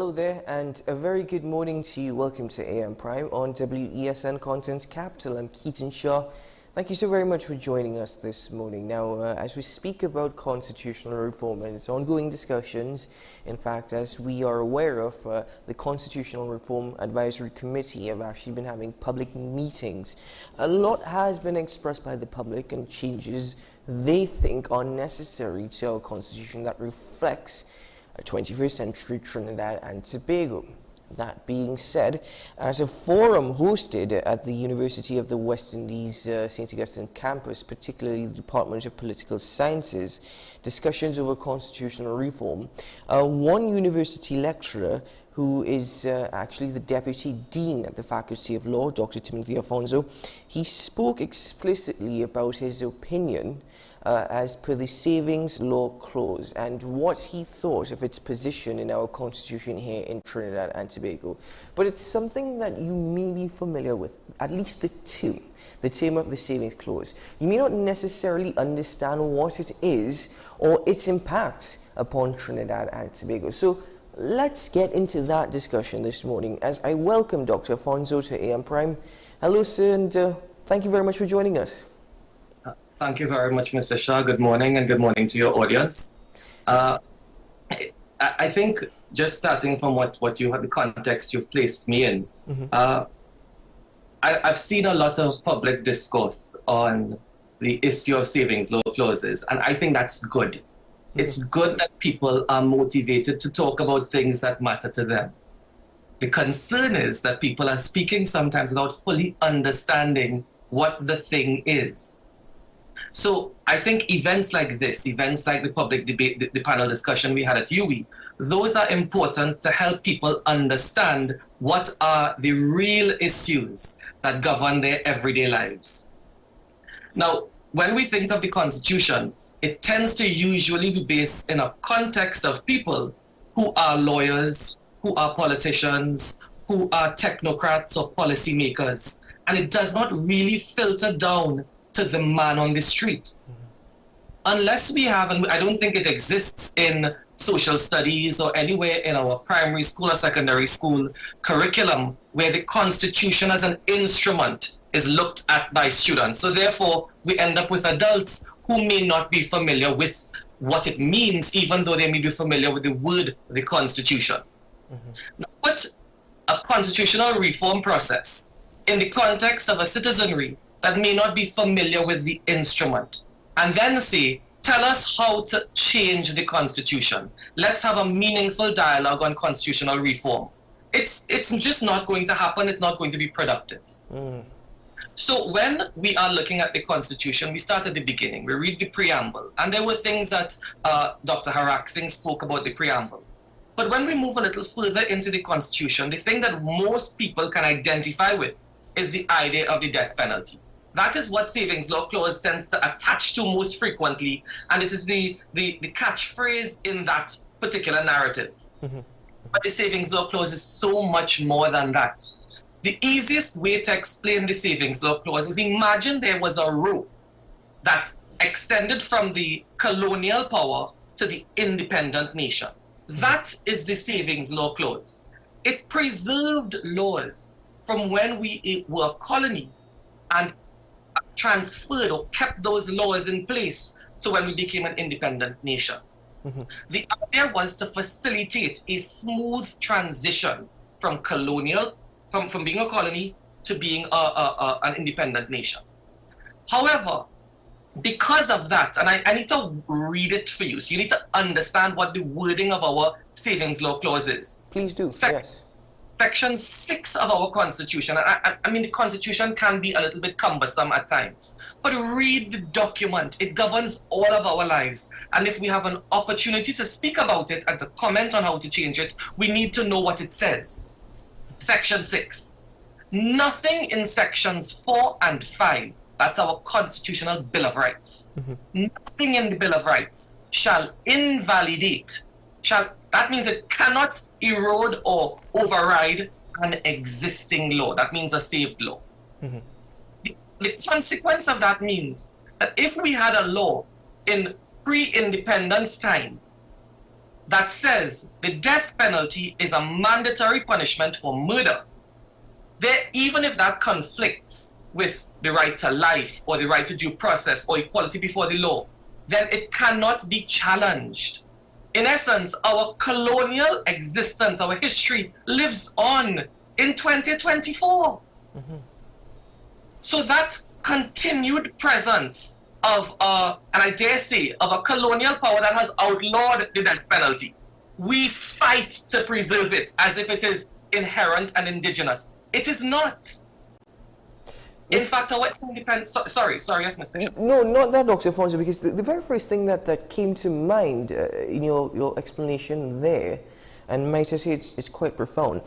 Hello there, and a very good morning to you. Welcome to AM Prime on WESN Content Capital. I'm Keaton Shaw. Thank you so very much for joining us this morning. Now, as we speak about constitutional reform and its ongoing discussions, in fact, as we are aware of, the Constitutional Reform Advisory Committee have actually been having public meetings. A lot has been expressed by the public and changes they think are necessary to our constitution that reflects a 21st century Trinidad and Tobago. That being said, at a forum hosted at the University of the West Indies St. Augustine campus, particularly the Department of Political Sciences, discussions over constitutional reform, one university lecturer who is actually the Deputy Dean at the Faculty of Law, Dr. Timothy Afonso, he spoke explicitly about his opinion as per the Savings Law Clause and what he thought of its position in our constitution here in Trinidad and Tobago. But it's something that you may be familiar with, at least the term of the Savings Clause. You may not necessarily understand what it is or its impact upon Trinidad and Tobago. So let's get into that discussion this morning as I welcome Dr. Afonso to AM Prime. Hello, sir, and thank you very much for joining us. Thank you very much, Mr. Shah. Good morning, and good morning to your audience. I think just starting from what you have, the context you've placed me in, I've seen a lot of public discourse on the issue of savings law clauses, and I think that's good. It's good that people are motivated to talk about things that matter to them. The concern is that people are speaking sometimes without fully understanding what the thing is. So I think events like this, events like the public debate, the panel discussion we had at UWI, those are important to help people understand what are the real issues that govern their everyday lives. Now, when we think of the Constitution, it tends to usually be based in a context of people who are lawyers, who are politicians, who are technocrats or policymakers, and it does not really filter down to the man on the street. Unless we have, and I don't think it exists in social studies or anywhere in our primary school or secondary school curriculum where the Constitution as an instrument is looked at by students. So therefore, we end up with adults who may not be familiar with what it means, even though they may be familiar with the word, the Constitution. Now, put a constitutional reform process in the context of a citizenry that may not be familiar with the instrument, and then say, tell us how to change the Constitution. Let's have a meaningful dialogue on constitutional reform. It's just not going to happen. It's not going to be productive. So when we are looking at the Constitution, we start at the beginning. We read the preamble, and there were things that Dr. Harak Singh spoke about the preamble. But when we move a little further into the Constitution, the thing that most people can identify with is the idea of the death penalty. That is what Savings Law Clause tends to attach to most frequently, and it is the catchphrase in that particular narrative. But the Savings Law Clause is so much more than that. The easiest way to explain the Savings Law Clause is imagine there was a rope that extended from the colonial power to the independent nation. That is the Savings Law Clause. It preserved laws from when we were a colony and transferred or kept those laws in place to when we became an independent nation. The idea was to facilitate a smooth transition from colonial, from being a colony to being an independent nation. However, because of that, and I need to read it for you, so you need to understand what the wording of our Savings Law Clause is. Please do, yes. Section 6 of our Constitution, I mean, the Constitution can be a little bit cumbersome at times, but read the document. It governs all of our lives. And if we have an opportunity to speak about it and to comment on how to change it, we need to know what it says. Section 6. Nothing in sections 4 and 5, that's our Constitutional Bill of Rights, nothing in the Bill of Rights shall invalidate, that means it cannot erode or override an existing law. That means a saved law. The consequence of that means that if we had a law in pre-independence time that says the death penalty is a mandatory punishment for murder, even if that conflicts with the right to life or the right to due process or equality before the law, then it cannot be challenged. In essence, our colonial existence, our history lives on in 2024. Mm-hmm. So that continued presence of, and I dare say, of a colonial power that has outlawed the death penalty, we fight to preserve it as if it is inherent and indigenous. It is not. In fact, our independent... Sorry, yes, Mr. No, not that, Dr. Afonso, because the very first thing that came to mind in your explanation there, and might I say it's quite profound,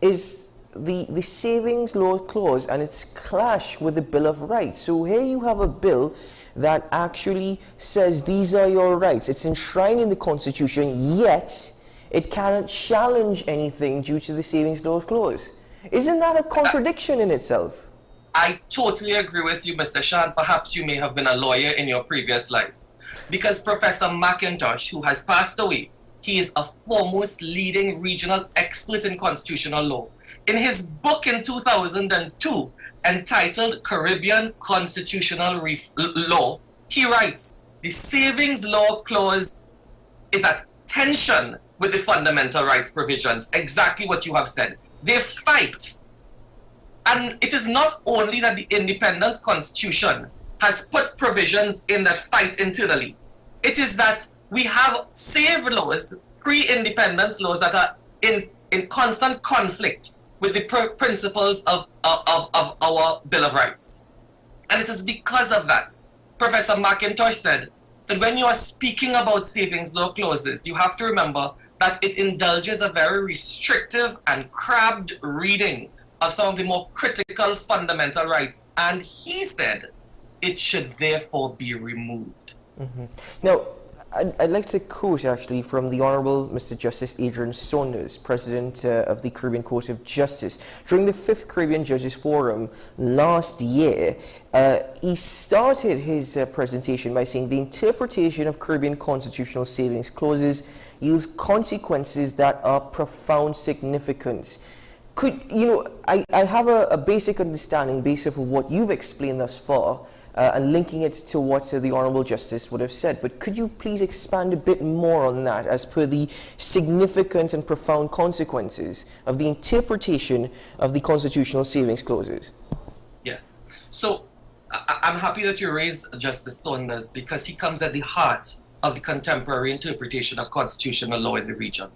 is the savings law clause and its clash with the Bill of Rights. So here you have a bill that actually says these are your rights. It's enshrined in the Constitution, yet it cannot challenge anything due to the savings law clause. Isn't that a contradiction in itself? I totally agree with you, Mr. Shah. Perhaps you may have been a lawyer in your previous life. Because Professor McIntosh, who has passed away, he is a foremost leading regional expert in constitutional law. In his book in 2002, entitled Caribbean Constitutional Law, he writes, the savings law clause is at tension with the fundamental rights provisions, exactly what you have said. They fight. And it is not only that the Independence Constitution has put provisions in that fight internally. It is that we have saved laws, pre-independence laws, that are in constant conflict with the principles of our Bill of Rights. And it is because of that, Professor McIntosh said, that when you are speaking about savings law clauses, you have to remember that it indulges a very restrictive and crabbed reading of some of the more critical fundamental rights. And he said it should therefore be removed. Mm-hmm. Now, I'd like to quote actually from the Honourable Mr. Justice Adrian Saunders, President of the Caribbean Court of Justice. During the 5th Caribbean Judges Forum last year, he started his presentation by saying the interpretation of Caribbean constitutional savings clauses yields consequences that are profound significance. I have a basic understanding based off of what you've explained thus far, and linking it to what the Honourable Justice would have said. But could you please expand a bit more on that as per the significant and profound consequences of the interpretation of the constitutional savings clauses? Yes. So I'm happy that you raised Justice Saunders because he comes at the heart of the contemporary interpretation of constitutional law in the region.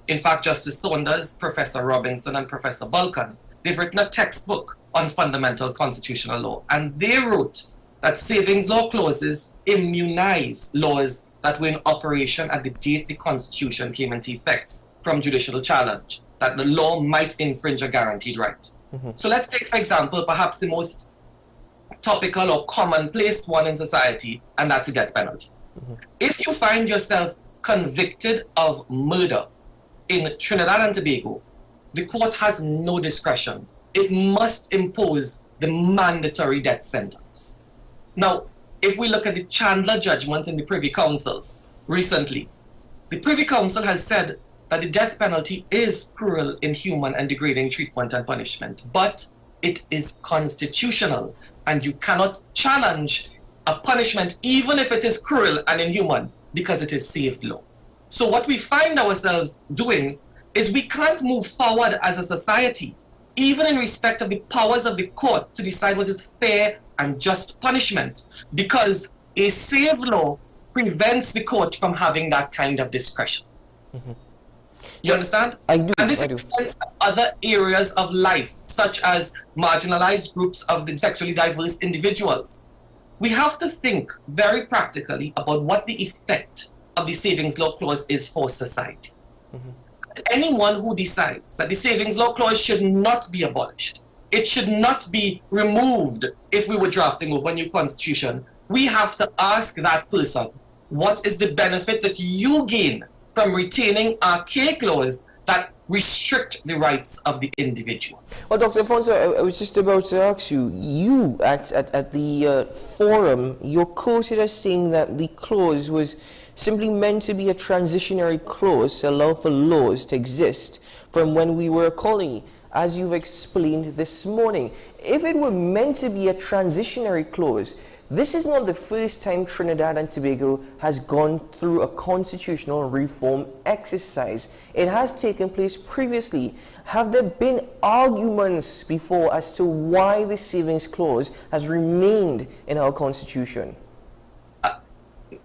In fact, Justice Saunders, Professor Robinson, and Professor Balkan, they've written a textbook on fundamental constitutional law, and they wrote that savings law clauses immunize laws that were in operation at the date the Constitution came into effect from judicial challenge, that the law might infringe a guaranteed right. Mm-hmm. So let's take, for example, perhaps the most topical or commonplace one in society, and that's the death penalty. Mm-hmm. If you find yourself convicted of murder in Trinidad and Tobago, the court has no discretion. It must impose the mandatory death sentence. Now, if we look at the Chandler judgment in the Privy Council recently, the Privy Council has said that the death penalty is cruel, inhuman, and degrading treatment and punishment, but it is constitutional, and you cannot challenge a punishment even if it is cruel and inhuman because it is saved law. So what we find ourselves doing is we can't move forward as a society, even in respect of the powers of the court to decide what is fair and just punishment, because a saved law prevents the court from having that kind of discretion. Mm-hmm. You understand? I do. And this extends to other areas of life, such as marginalized groups of the sexually diverse individuals. We have to think very practically about what the effect of the savings law clause is for society. Mm-hmm. Anyone who decides that the savings law clause should not be abolished, it should not be removed if we were drafting over a new constitution, we have to ask that person, what is the benefit that you gain from retaining archaic laws that restrict the rights of the individual. Well, Dr. Afonso, I was just about to ask you, at the forum, you're quoted as saying that the clause was simply meant to be a transitionary clause to allow for laws to exist from when we were a colony, as you've explained this morning. If it were meant to be a transitionary clause, this is not the first time Trinidad and Tobago has gone through a constitutional reform exercise. It has taken place previously. Have there been arguments before as to why the savings clause has remained in our constitution?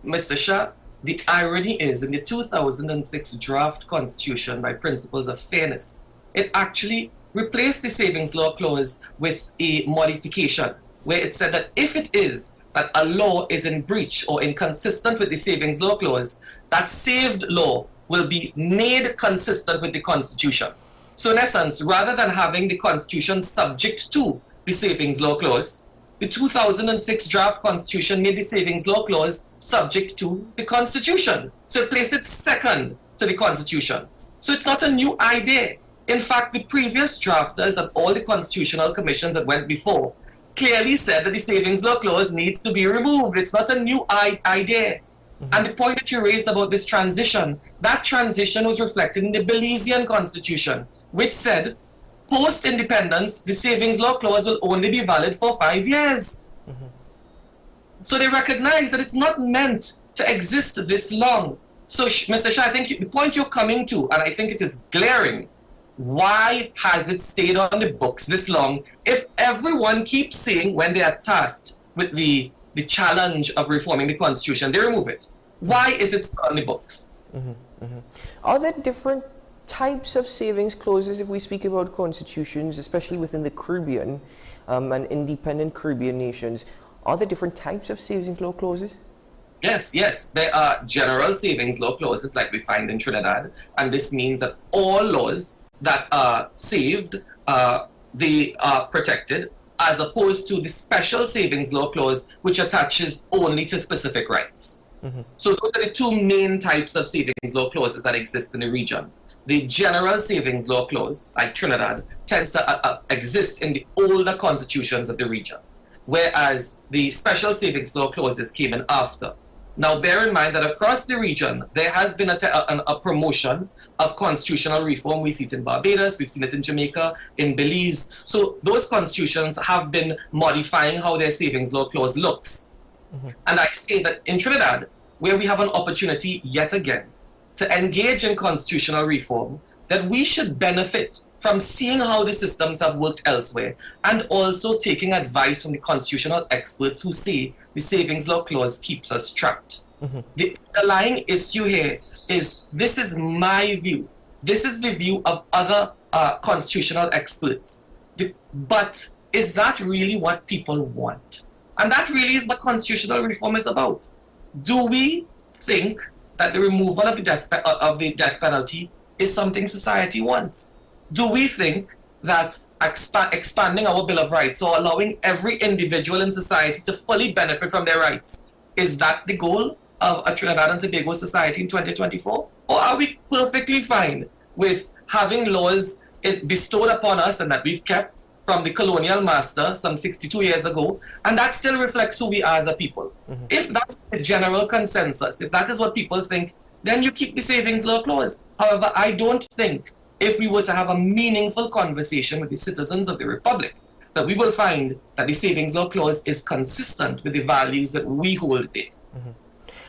Mr. Shah, the irony is in the 2006 draft constitution by principles of fairness, it actually replaced the savings law clause with a modification where it said that if it is that a law is in breach or inconsistent with the savings law clause, that saved law will be made consistent with the Constitution. So in essence, rather than having the Constitution subject to the savings law clause, the 2006 draft Constitution made the savings law clause subject to the Constitution. So it placed it second to the Constitution. So it's not a new idea. In fact, the previous drafters and all the constitutional commissions that went before clearly said that the savings law clause needs to be removed. It's not a new idea. Mm-hmm. And the point that you raised about this transition, that transition was reflected in the Belizean constitution, which said post-independence, the savings law clause will only be valid for 5 years. Mm-hmm. So they recognize that it's not meant to exist this long. So, Mr. Shah, I think the point you're coming to, and I think it is glaring, why has it stayed on the books this long if everyone keeps saying when they are tasked with the challenge of reforming the Constitution, they remove it? Why is it still on the books? Mm-hmm, mm-hmm. Are there different types of savings clauses if we speak about constitutions, especially within the Caribbean and independent Caribbean nations? Are there different types of savings law clauses? Yes. There are general savings law clauses like we find in Trinidad, and this means that all laws that are saved, they are protected, as opposed to the special savings law clause, which attaches only to specific rights. Mm-hmm. So those are the two main types of savings law clauses that exist in the region. The general savings law clause, like Trinidad, tends to exist in the older constitutions of the region, whereas the special savings law clauses came in after. Now, bear in mind that across the region, there has been a promotion of constitutional reform. We see it in Barbados, we've seen it in Jamaica, in Belize. So those constitutions have been modifying how their savings law clause looks. Mm-hmm. And I say that in Trinidad, where we have an opportunity yet again to engage in constitutional reform, that we should benefit from seeing how the systems have worked elsewhere and also taking advice from the constitutional experts who say the savings law clause keeps us trapped. Mm-hmm. The underlying issue here is, this is my view. This is the view of other constitutional experts. But is that really what people want? And that really is what constitutional reform is about. Do we think that the removal of the death penalty is something society wants? Do we think that expanding our Bill of Rights or allowing every individual in society to fully benefit from their rights, is that the goal of a Trinidad and Tobago society in 2024? Or are we perfectly fine with having laws bestowed upon us and that we've kept from the colonial master some 62 years ago, and that still reflects who we are as a people? Mm-hmm. If that's the general consensus, if that is what people think, then you keep the savings law clause. However, I don't think if we were to have a meaningful conversation with the citizens of the Republic, that we will find that the savings law clause is consistent with the values that we hold dear. Mm-hmm.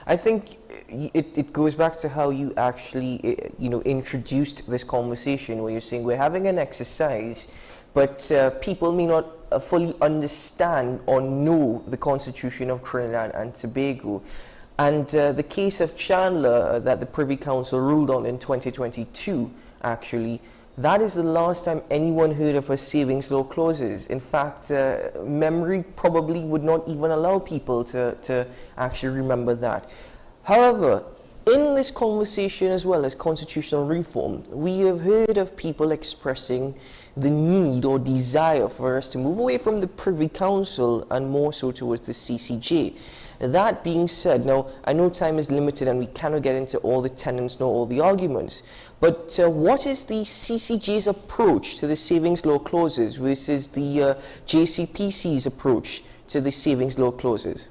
I think it goes back to how you actually, introduced this conversation, where you're saying we're having an exercise, but people may not fully understand or know the Constitution of Trinidad and Tobago. And the case of Chandler that the Privy Council ruled on in 2022, actually, that is the last time anyone heard of a savings law clauses. In fact, memory probably would not even allow people to actually remember that. However, in this conversation as well as constitutional reform, we have heard of people expressing the need or desire for us to move away from the Privy Council and more so towards the CCJ. That being said, now I know time is limited and we cannot get into all the tenets nor all the arguments, but what is the CCJ's approach to the savings law clauses versus the JCPC's approach to the savings law clauses?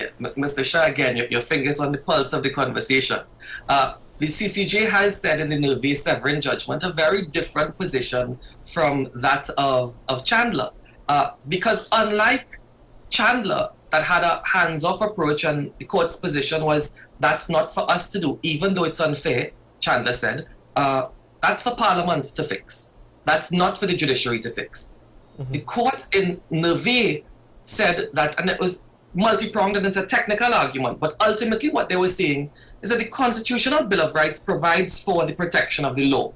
Yeah, Mr. Shah, again, your fingers on the pulse of the conversation. The CCJ has said in the Nervais-Severin judgment a very different position from that of Chandler. Because unlike Chandler, that had a hands-off approach, and the court's position was that's not for us to do, even though it's unfair, Chandler said, that's for Parliament to fix. That's not for the judiciary to fix. The court in Nervais said that, and it was multi-pronged and it's a technical argument, but ultimately what they were saying is that the Constitutional Bill of Rights provides for the protection of the law.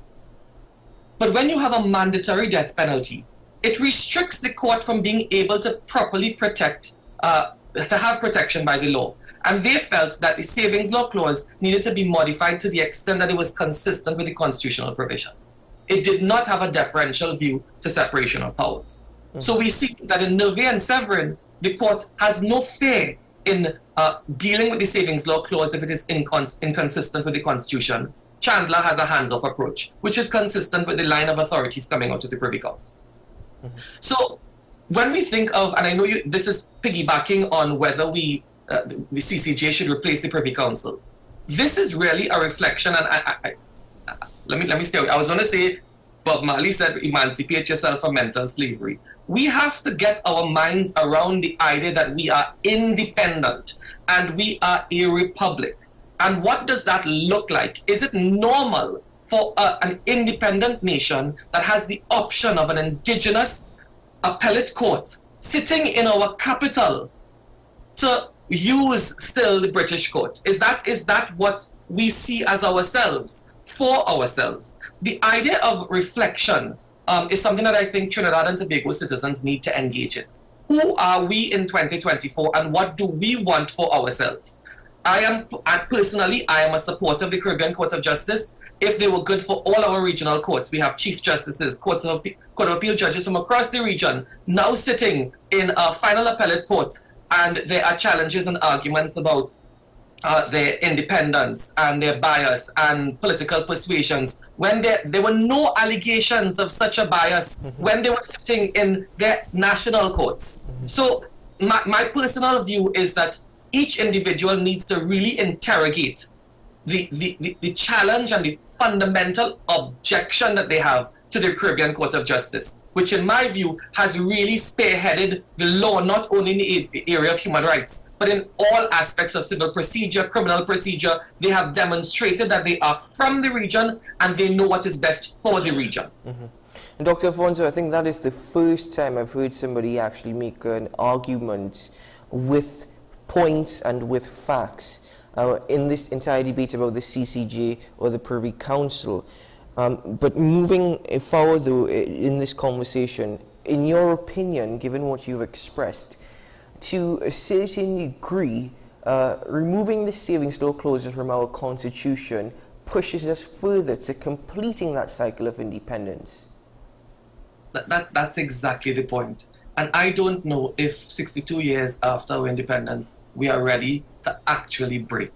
But when you have a mandatory death penalty, it restricts the court from being able to properly protect, to have protection by the law. And they felt that the savings law clause needed to be modified to the extent that it was consistent with the constitutional provisions. It did not have a deferential view to separation of powers. So we see that in Nervais and Severin, the court has no fear in dealing with the savings law clause if it is inconsistent with the Constitution. Chandler has a hands-off approach, which is consistent with the line of authorities coming out of the Privy Council. So when we think of, and I know this is piggybacking on whether the CCJ should replace the Privy Council, this is really a reflection, and let me stay away. I was going to say, Bob Marley said, emancipate yourself from mental slavery. We have to get our minds around the idea that we are independent and we are a republic. And what does that look like? Is it normal for an independent nation that has the option of an indigenous appellate court sitting in our capital to use still the British court? Is that what we see as ourselves, for ourselves? The idea of reflection is something that I think Trinidad and Tobago citizens need to engage in. Who are we in 2024 and what do we want for ourselves? Personally, I am a supporter of the Caribbean Court of Justice. If they were good for all our regional courts, we have chief justices, Court of Appeal judges from across the region now sitting in a final appellate court, and there are challenges and arguments about their independence and their bias and political persuasions, when there were no allegations of such a bias when they were sitting in their national courts. So my personal view is that each individual needs to really interrogate the challenge and the fundamental objection that they have to the Caribbean Court of Justice, which in my view has really spearheaded the law, not only in the area of human rights, but in all aspects of civil procedure, criminal procedure. They have demonstrated that they are from the region and they know what is best for the region. And Dr. Afonso, I think that is the first time I've heard somebody actually make an argument with points and with facts in this entire debate about the CCJ or the Privy Council. But moving forward, though, in this conversation, in your opinion, given what you've expressed, to a certain degree, removing the savings law clauses from our Constitution pushes us further to completing that cycle of independence. That's exactly the point. And I don't know if 62 years after our independence, we are ready to actually break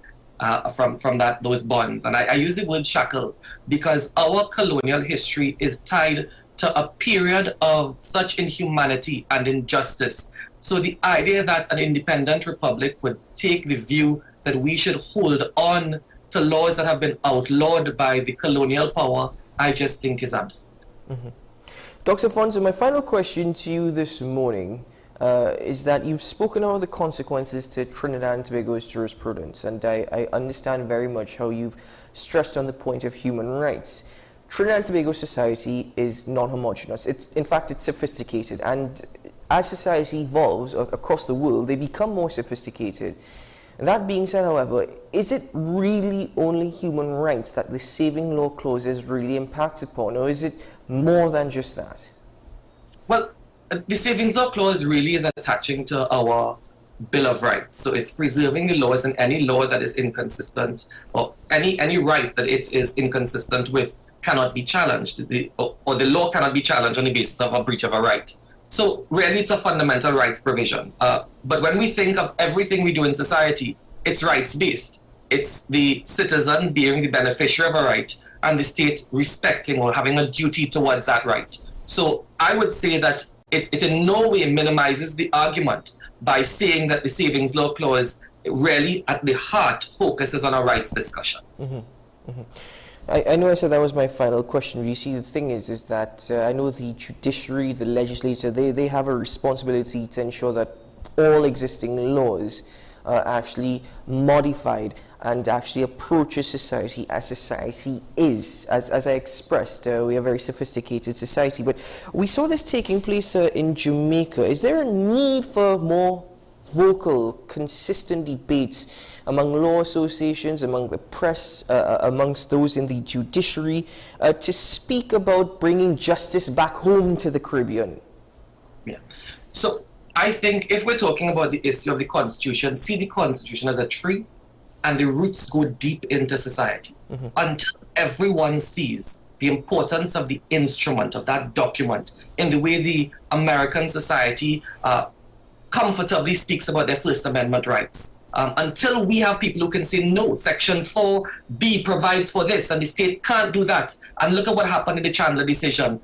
from those bonds. And I use the word shackle because our colonial history is tied to a period of such inhumanity and injustice. So the idea that an independent republic would take the view that we should hold on to laws that have been outlawed by the colonial power, I just think is absurd. Dr. Afonso, my final question to you this morning is that you've spoken about the consequences to Trinidad and Tobago's jurisprudence, and I understand very much how you've stressed on the point of human rights. Trinidad and Tobago society is non-homogeneous. In fact, it's sophisticated, and as society evolves across the world, they become more sophisticated. That being said, however, is it really only human rights that the saving law clauses really impact upon, or is it more than just that? Well, the savings law clause really is attaching to our Bill of Rights. So it's preserving the laws, and any law that is inconsistent or any right that it is inconsistent with cannot be challenged, or the law cannot be challenged on the basis of a breach of a right. So really, it's a fundamental rights provision. But when we think of everything we do in society, it's rights-based. It's the citizen being the beneficiary of a right and the state respecting or having a duty towards that right. So I would say that it in no way minimizes the argument by saying that the Savings Law Clause really at the heart focuses on a rights discussion. I know I said that was my final question. You see, the thing is that I know the judiciary, the legislature, they have a responsibility to ensure that all existing laws are actually modified and actually approaches society as society is. As I expressed, we are a very sophisticated society. But we saw this taking place in Jamaica. Is there a need for more vocal, consistent debates among law associations, among the press, amongst those in the judiciary, to speak about bringing justice back home to the Caribbean? Yeah. So I think if we're talking about the issue of the Constitution, see the Constitution as a tree, and the roots go deep into society. Until everyone sees the importance of the instrument, of that document, in the way the American society comfortably speaks about their First Amendment rights. Until we have people who can say, no, Section 4B provides for this, and the state can't do that. And look at what happened in the Chandler decision.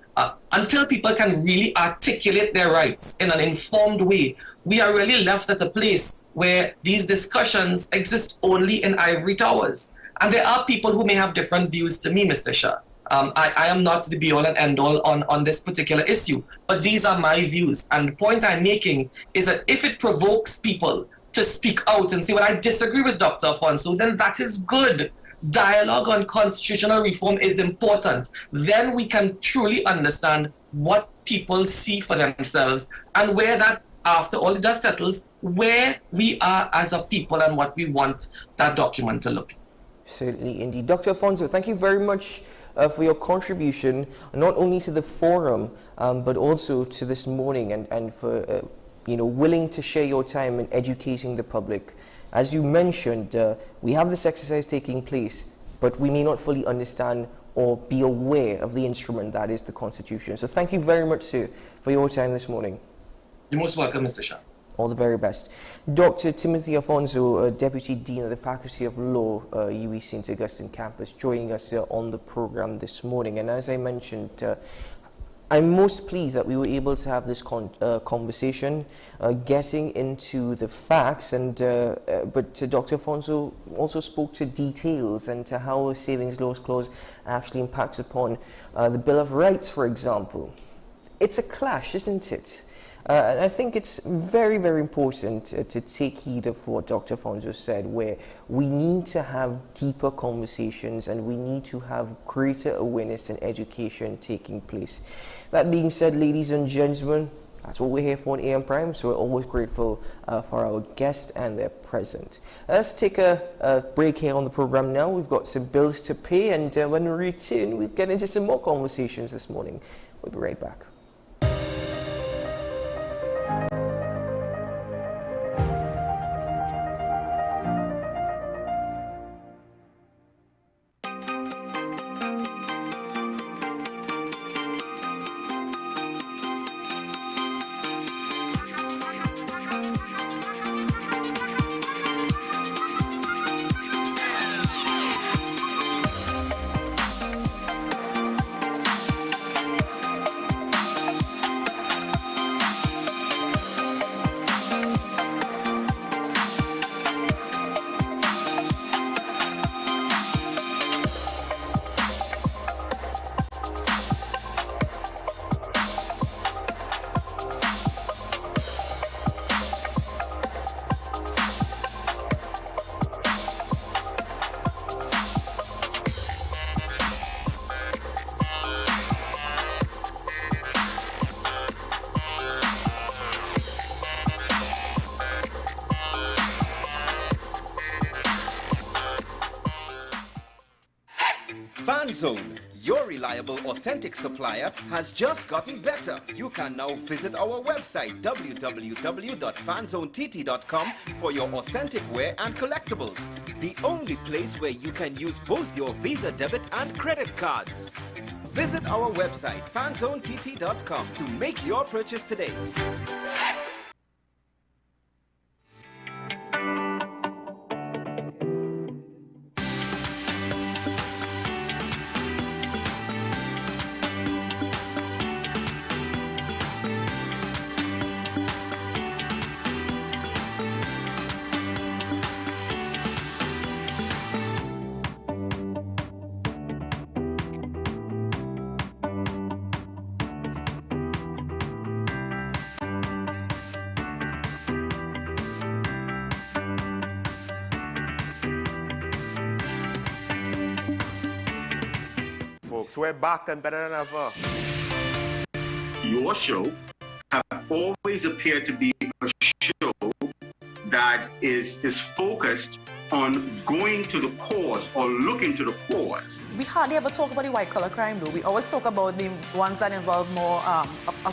Until people can really articulate their rights in an informed way, we are really left at a place where these discussions exist only in ivory towers. And there are people who may have different views to me, Mr. Shah. I am not the be-all and end-all on this particular issue, but these are my views. And the point I'm making is that if it provokes people to speak out and say, well, I disagree with Dr. Afonso, then that is good. Dialogue on constitutional reform is important. Then we can truly understand what people see for themselves and where that, after all the dust settles, where we are as a people and what we want that document to look. Certainly, indeed. Dr. Afonso, thank you very much for your contribution, not only to the forum, but also to this morning, and for willing to share your time in educating the public. As you mentioned, we have this exercise taking place, but we may not fully understand or be aware of the instrument that is the Constitution. So thank you very much, sir, for your time this morning. You're most welcome, Mr. Shah. All the very best. Dr. Timothy Afonso, Deputy Dean of the Faculty of Law, UWI St. Augustine Campus, joining us on the program this morning. And as I mentioned, I'm most pleased that we were able to have this conversation, getting into the facts, and but Dr. Afonso also spoke to details and to how a Savings Laws Clause actually impacts upon the Bill of Rights, for example. It's a clash, isn't it? And I think it's very, very important to take heed of what Dr. Afonso said, where we need to have deeper conversations and we need to have greater awareness and education taking place. That being said, ladies and gentlemen, that's what we're here for on AM Prime, so we're always grateful for our guests and their present. Let's take a break here on the program now. We've got some bills to pay, and when we return, we'll get into some more conversations this morning. We'll be right back. FanZone, your reliable, authentic supplier, has just gotten better. You can now visit our website www.fanzonett.com for your authentic wear and collectibles. The only place where you can use both your Visa debit and credit cards. Visit our website, fanzonett.com, to make your purchase today. Folks, we're back and better than ever. Your show have always appeared to be a show that is focused on going to the cause or looking to the cause. We hardly ever talk about the white-collar crime, though. We always talk about the ones that involve more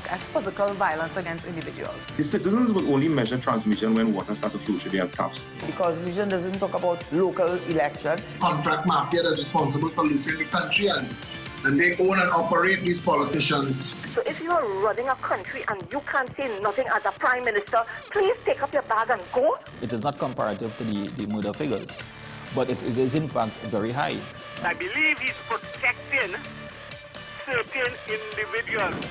as physical violence against individuals. The citizens will only measure transmission when water starts to flow through their taps. The Constitution doesn't talk about local election. Contract mafia is responsible for looting the country, and they own and operate these politicians. So if you are running a country and you can't say nothing as a prime minister, please take up your bag and go. It is not comparative to the murder figures, but it is in fact very high. I believe he's protecting certain individuals.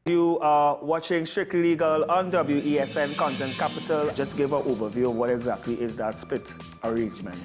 You are watching Strictly Legal on WESN Content Capital. Just give an overview of what exactly is that split arrangement.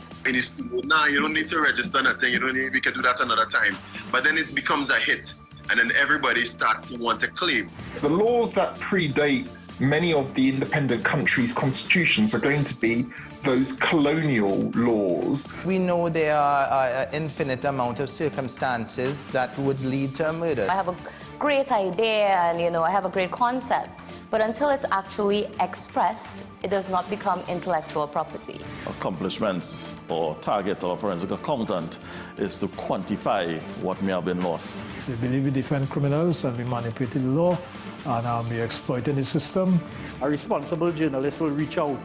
Now you don't need to register nothing. We can do that another time. But then it becomes a hit, and then everybody starts to want to claim. The laws that predate many of the independent countries' constitutions are going to be those colonial laws. We know there are an infinite amount of circumstances that would lead to a murder. I have a great idea and I have a great concept, but until it's actually expressed, it does not become intellectual property. Accomplishments or targets of a forensic accountant is to quantify what may have been lost. We believe we defend criminals and we manipulate the law and we exploiting the system. A responsible journalist will reach out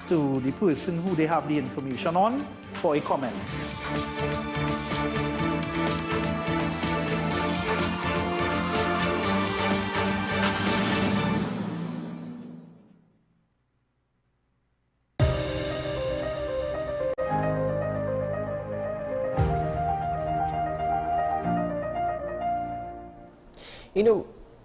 to the person who they have the information on for a comment.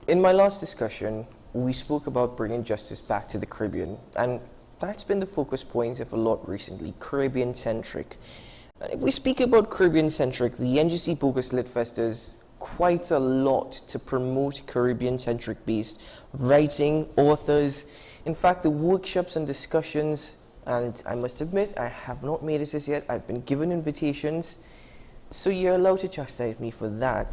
In my last discussion, we spoke about bringing justice back to the Caribbean, and that's been the focus point of a lot recently, Caribbean-centric. And if we speak about Caribbean-centric, the NGC Bogus Lit Fest does quite a lot to promote Caribbean-centric based writing, authors. In fact, the workshops and discussions, and I must admit, I have not made it as yet. I've been given invitations, so you're allowed to chastise me for that.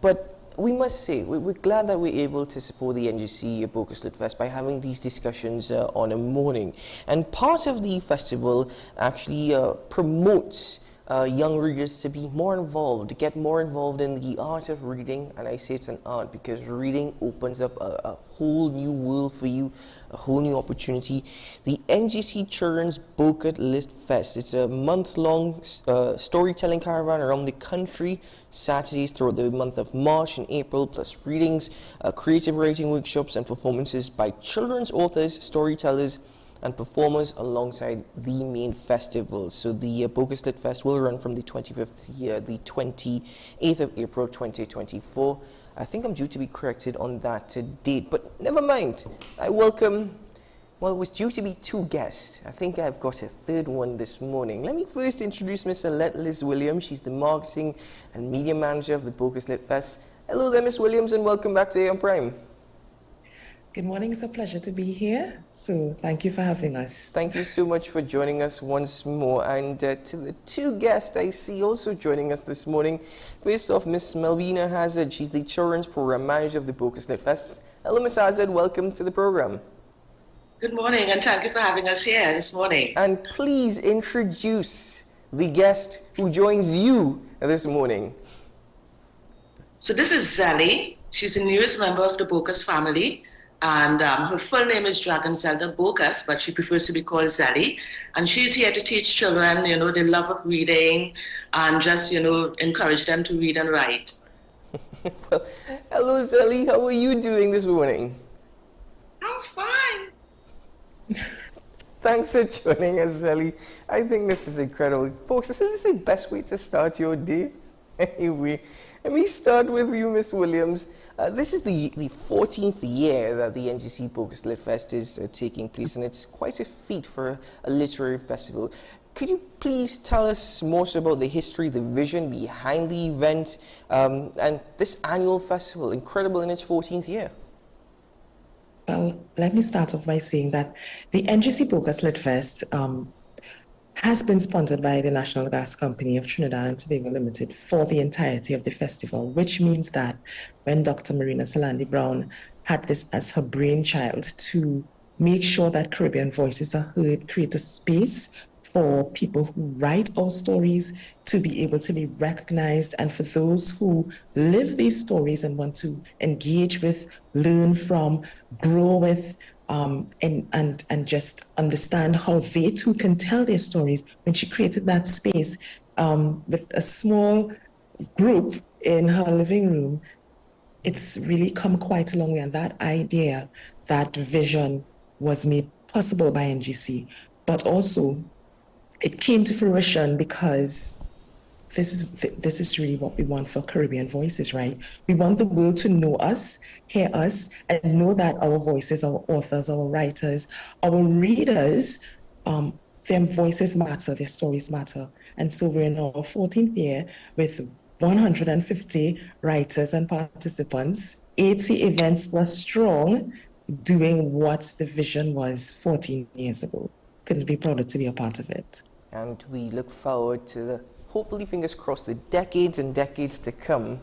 But we must say, we're glad that we're able to support the NGC Bogus Lit Fest by having these discussions on a morning. And part of the festival actually promotes young readers to be more involved, to get more involved in the art of reading. And I say it's an art because reading opens up a whole new world for you, a whole new opportunity. The NGC Children's Bogus Lit Fest, it's a month-long storytelling caravan around the country, Saturdays throughout the month of March and April, plus readings, creative writing workshops and performances by children's authors, storytellers and performers alongside the main festival. So the Bogus Lit Fest will run from the 25th to the 28th of April 2024. I think I'm due to be corrected on that date, but never mind. I welcome, well, it was due to be 2 guests. I think I've got a third one this morning. Let me first introduce Miss Alette Liz Williams. She's the marketing and media manager of the Bogus Lit Fest. Hello there, Miss Williams, and welcome back to AM Prime. Good morning. It's a pleasure to be here. So thank you for having us. Thank you so much for joining us once more. And to the 2 guests I see also joining us this morning. First off, Miss Melvina Hazard. She's the Children's Program Manager of the Bogus Lit Fest. Hello, Miss Hazard. Welcome to the program. Good morning, and thank you for having us here this morning. And please introduce the guest who joins you this morning. So this is Zali. She's the newest member of the Bogus family. And her full name is Dragon Zelda Bogus, but she prefers to be called Zelly. And she's here to teach children, the love of reading and just, encourage them to read and write. Well, hello, Zelly. How are you doing this morning? I'm fine. Thanks for joining us, Zelly. I think this is incredible. Folks, this is the best way to start your day. Anyway, let me start with you, Miss Williams. This is the 14th year that the NGC Bogus Lit Fest is taking place, and it's quite a feat for a literary festival. Could you please tell us more so about the history, the vision behind the event, and this annual festival, incredible in its 14th year? Well, let me start off by saying that the NGC Bogus Lit Fest has been sponsored by the National Gas Company of Trinidad and Tobago Limited for the entirety of the festival, which means that when Dr. Marina Salandi Brown had this as her brainchild to make sure that Caribbean voices are heard, create a space for people who write our stories to be able to be recognized, and for those who live these stories and want to engage with, learn from, grow with, and just understand how they too can tell their stories. When she created that space with a small group in her living room, it's really come quite a long way. And that idea, that vision was made possible by NGC, but also it came to fruition because this is really what we want for Caribbean Voices, right? We want the world to know us, hear us, and know that our voices, our authors, our writers, our readers, their voices matter, their stories matter. And so we're in our 14th year with 150 writers and participants. 80 events were strong, doing what the vision was 14 years ago. Couldn't be prouder to be a part of it. And we look forward to the, hopefully, fingers crossed, the decades and decades to come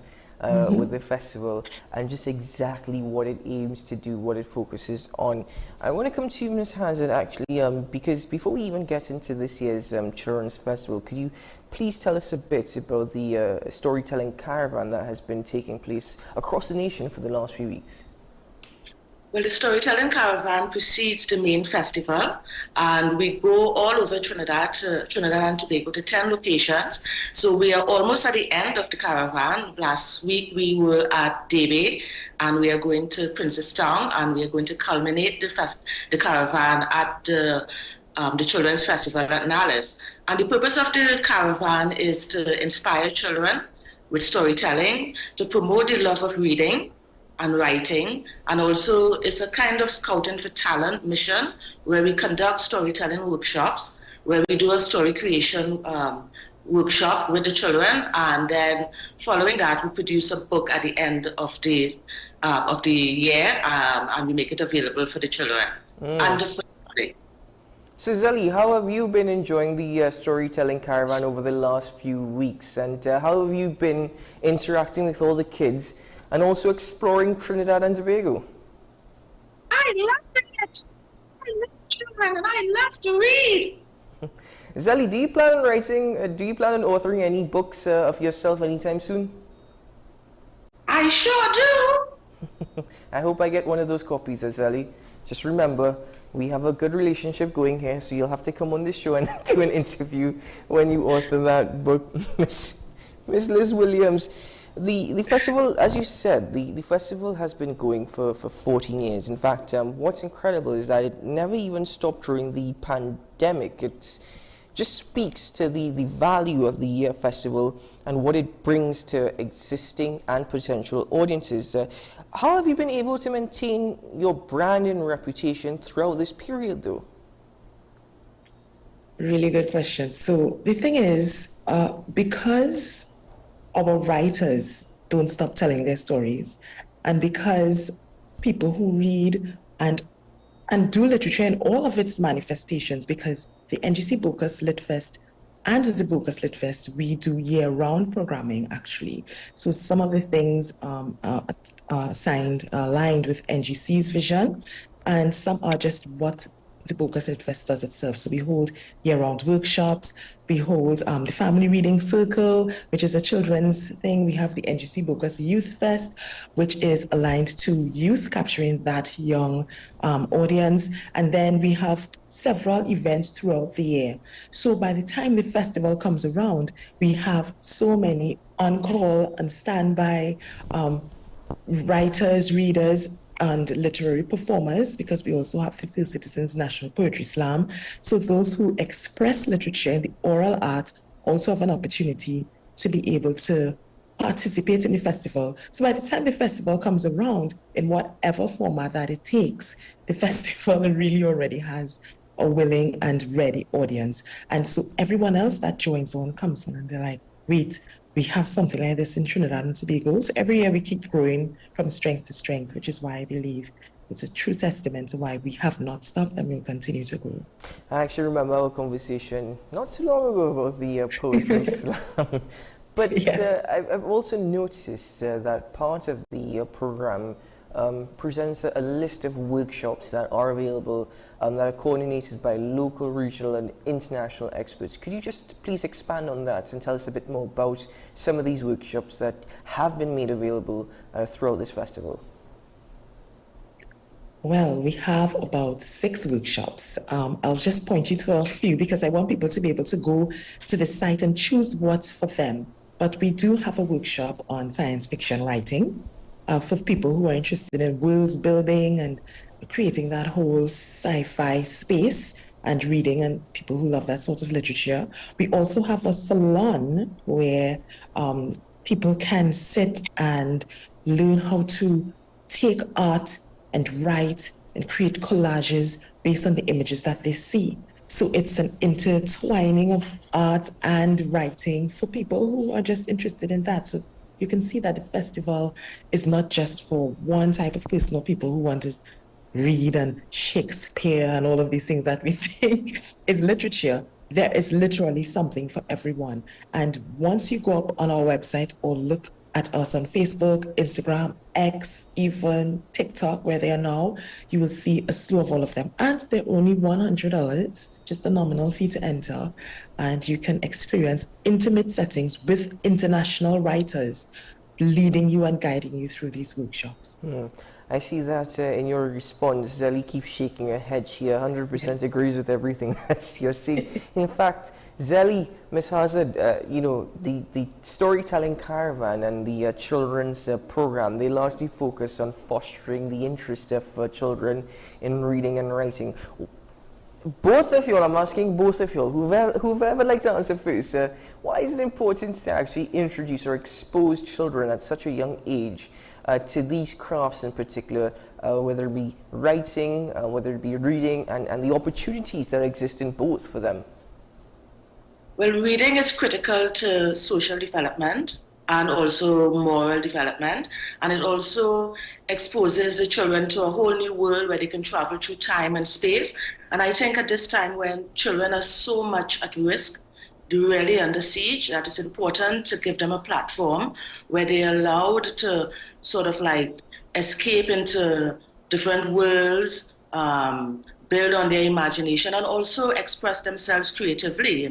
with the festival, and just exactly what it aims to do, what it focuses on. I want to come to you, Ms. Hazard, actually, because before we even get into this year's Children's Festival, could you please tell us a bit about the storytelling caravan that has been taking place across the nation for the last few weeks? Well, the Storytelling Caravan precedes the main festival, and we go all over Trinidad and Tobago to 10 locations. So we are almost at the end of the caravan. Last week we were at Debe, and we are going to Princestown, and we are going to culminate the caravan at the Children's Festival at Nales. And the purpose of the caravan is to inspire children with storytelling, to promote the love of reading and writing, and also it's a kind of scouting for talent mission where we conduct storytelling workshops, where we do a story creation workshop with the children, and then following that we produce a book at the end of the year, and we make it available for the children. And the So Zelly, how have you been enjoying the storytelling caravan over the last few weeks, and how have you been interacting with all the kids and also exploring Trinidad and Tobago? I love it. I love children and I love to read. Zelly, do you plan on writing, do you plan on authoring any books of yourself anytime soon? I sure do. I hope I get one of those copies, Zelly. Just remember, we have a good relationship going here, so you'll have to come on this show and do an interview when you author that book. Miss Liz Williams, the festival, as you said, the festival has been going for 14 years. In fact, what's incredible is that it never even stopped during the pandemic. It just speaks to the value of the festival and what it brings to existing and potential audiences. How have you been able to maintain your brand and reputation throughout this period, though? Really good question. So the thing is, because our writers don't stop telling their stories, and because people who read and do literature in all of its manifestations, because the NGC Bogus Lit Fest and the Bogus Lit Fest, we do year-round programming, actually. So some of the things are aligned with NGC's vision, and some are just what the Bogus Lit Fest does itself. So we hold year-round workshops, we hold the Family Reading Circle, which is a children's thing. We have the NGC Bogus Youth Fest, which is aligned to youth, capturing that young audience. And then we have several events throughout the year. So by the time the festival comes around, we have so many on-call and standby writers, readers, and literary performers, because we also have the First Citizens National Poetry Slam. So those who express literature in the oral art also have an opportunity to be able to participate in the festival. So by the time the festival comes around, in whatever format that it takes, the festival really already has a willing and ready audience. And so everyone else that joins on comes on and they're like, wait, we have something like this in Trinidad and Tobago. So every year we keep growing from strength to strength, which is why I believe it's a true testament to why we have not stopped and will continue to grow. I actually remember our conversation not too long ago about the poetry slam. But yes. I've also noticed that part of the program presents a list of workshops that are available that are coordinated by local, regional and international experts. Could you just please expand on that and tell us a bit more about some of these workshops that have been made available throughout this festival? Well, we have about 6 workshops. I'll just point you to a few because I want people to be able to go to the site and choose what's for them. But we do have a workshop on science fiction writing for people who are interested in world building and creating that whole sci-fi space and reading, and people who love that sort of literature. We also have a salon where people can sit and learn how to take art and write and create collages based on the images that they see. So it's an intertwining of art and writing for people who are just interested in that. So you can see that the festival is not just for one type of person or people who want to read and Shakespeare and all of these things that we think is literature. There is literally something for everyone. And once you go up on our website or look at us on Facebook, Instagram, X, even TikTok, where they are now, you will see a slew of all of them. And they're only $100, just a nominal fee to enter. And you can experience intimate settings with international writers leading you and guiding you through these workshops. I see that in your response, Zelly keeps shaking her head. She 100% agrees with everything that you're saying. In fact, Zelly, Ms. Hazard, the storytelling caravan and the children's program, they largely focus on fostering the interest of children in reading and writing. Both of you, I'm asking both of you, whoever like to answer first, why is it important to actually introduce or expose children at such a young age to these crafts in particular, whether it be writing, whether it be reading, and the opportunities that exist in both for them? Well, reading is critical to social development and also moral development, and it also exposes the children to a whole new world where they can travel through time and space. And I think at this time when children are so much at risk, they're really under siege, that it's important to give them a platform where they're allowed to sort of like escape into different worlds, build on their imagination, and also express themselves creatively,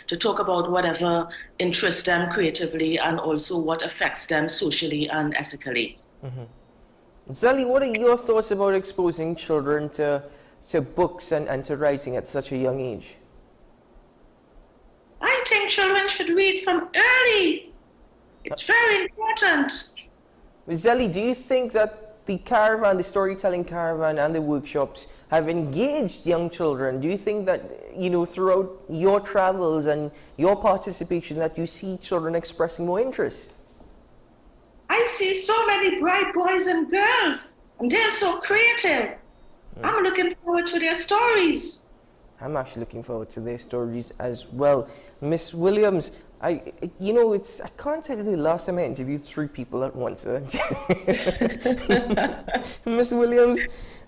to talk about whatever interests them creatively and also what affects them socially and ethically. Zelly, what are your thoughts about exposing children to books and to writing at such a young age? I think children should read from early. It's very important. Zelly, do you think that the caravan, the storytelling caravan and the workshops have engaged young children? Do you think that, throughout your travels and your participation that you see children expressing more interest? I see so many bright boys and girls, and they're so creative. I'm looking forward to their stories. I'm actually looking forward to their stories as well. Miss Williams, I can't tell you the last time I interviewed 3 people at once. Miss Williams,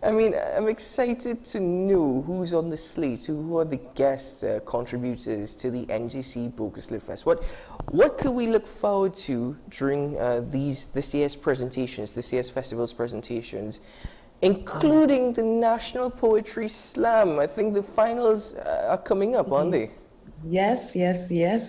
I'm excited to know who's on the slate, who are the guest contributors to the NGC Bogus Lit Fest. What could we look forward to during this year's presentations, this year's festival's presentations, including the National Poetry Slam. I think the finals are coming up, aren't they? Yes.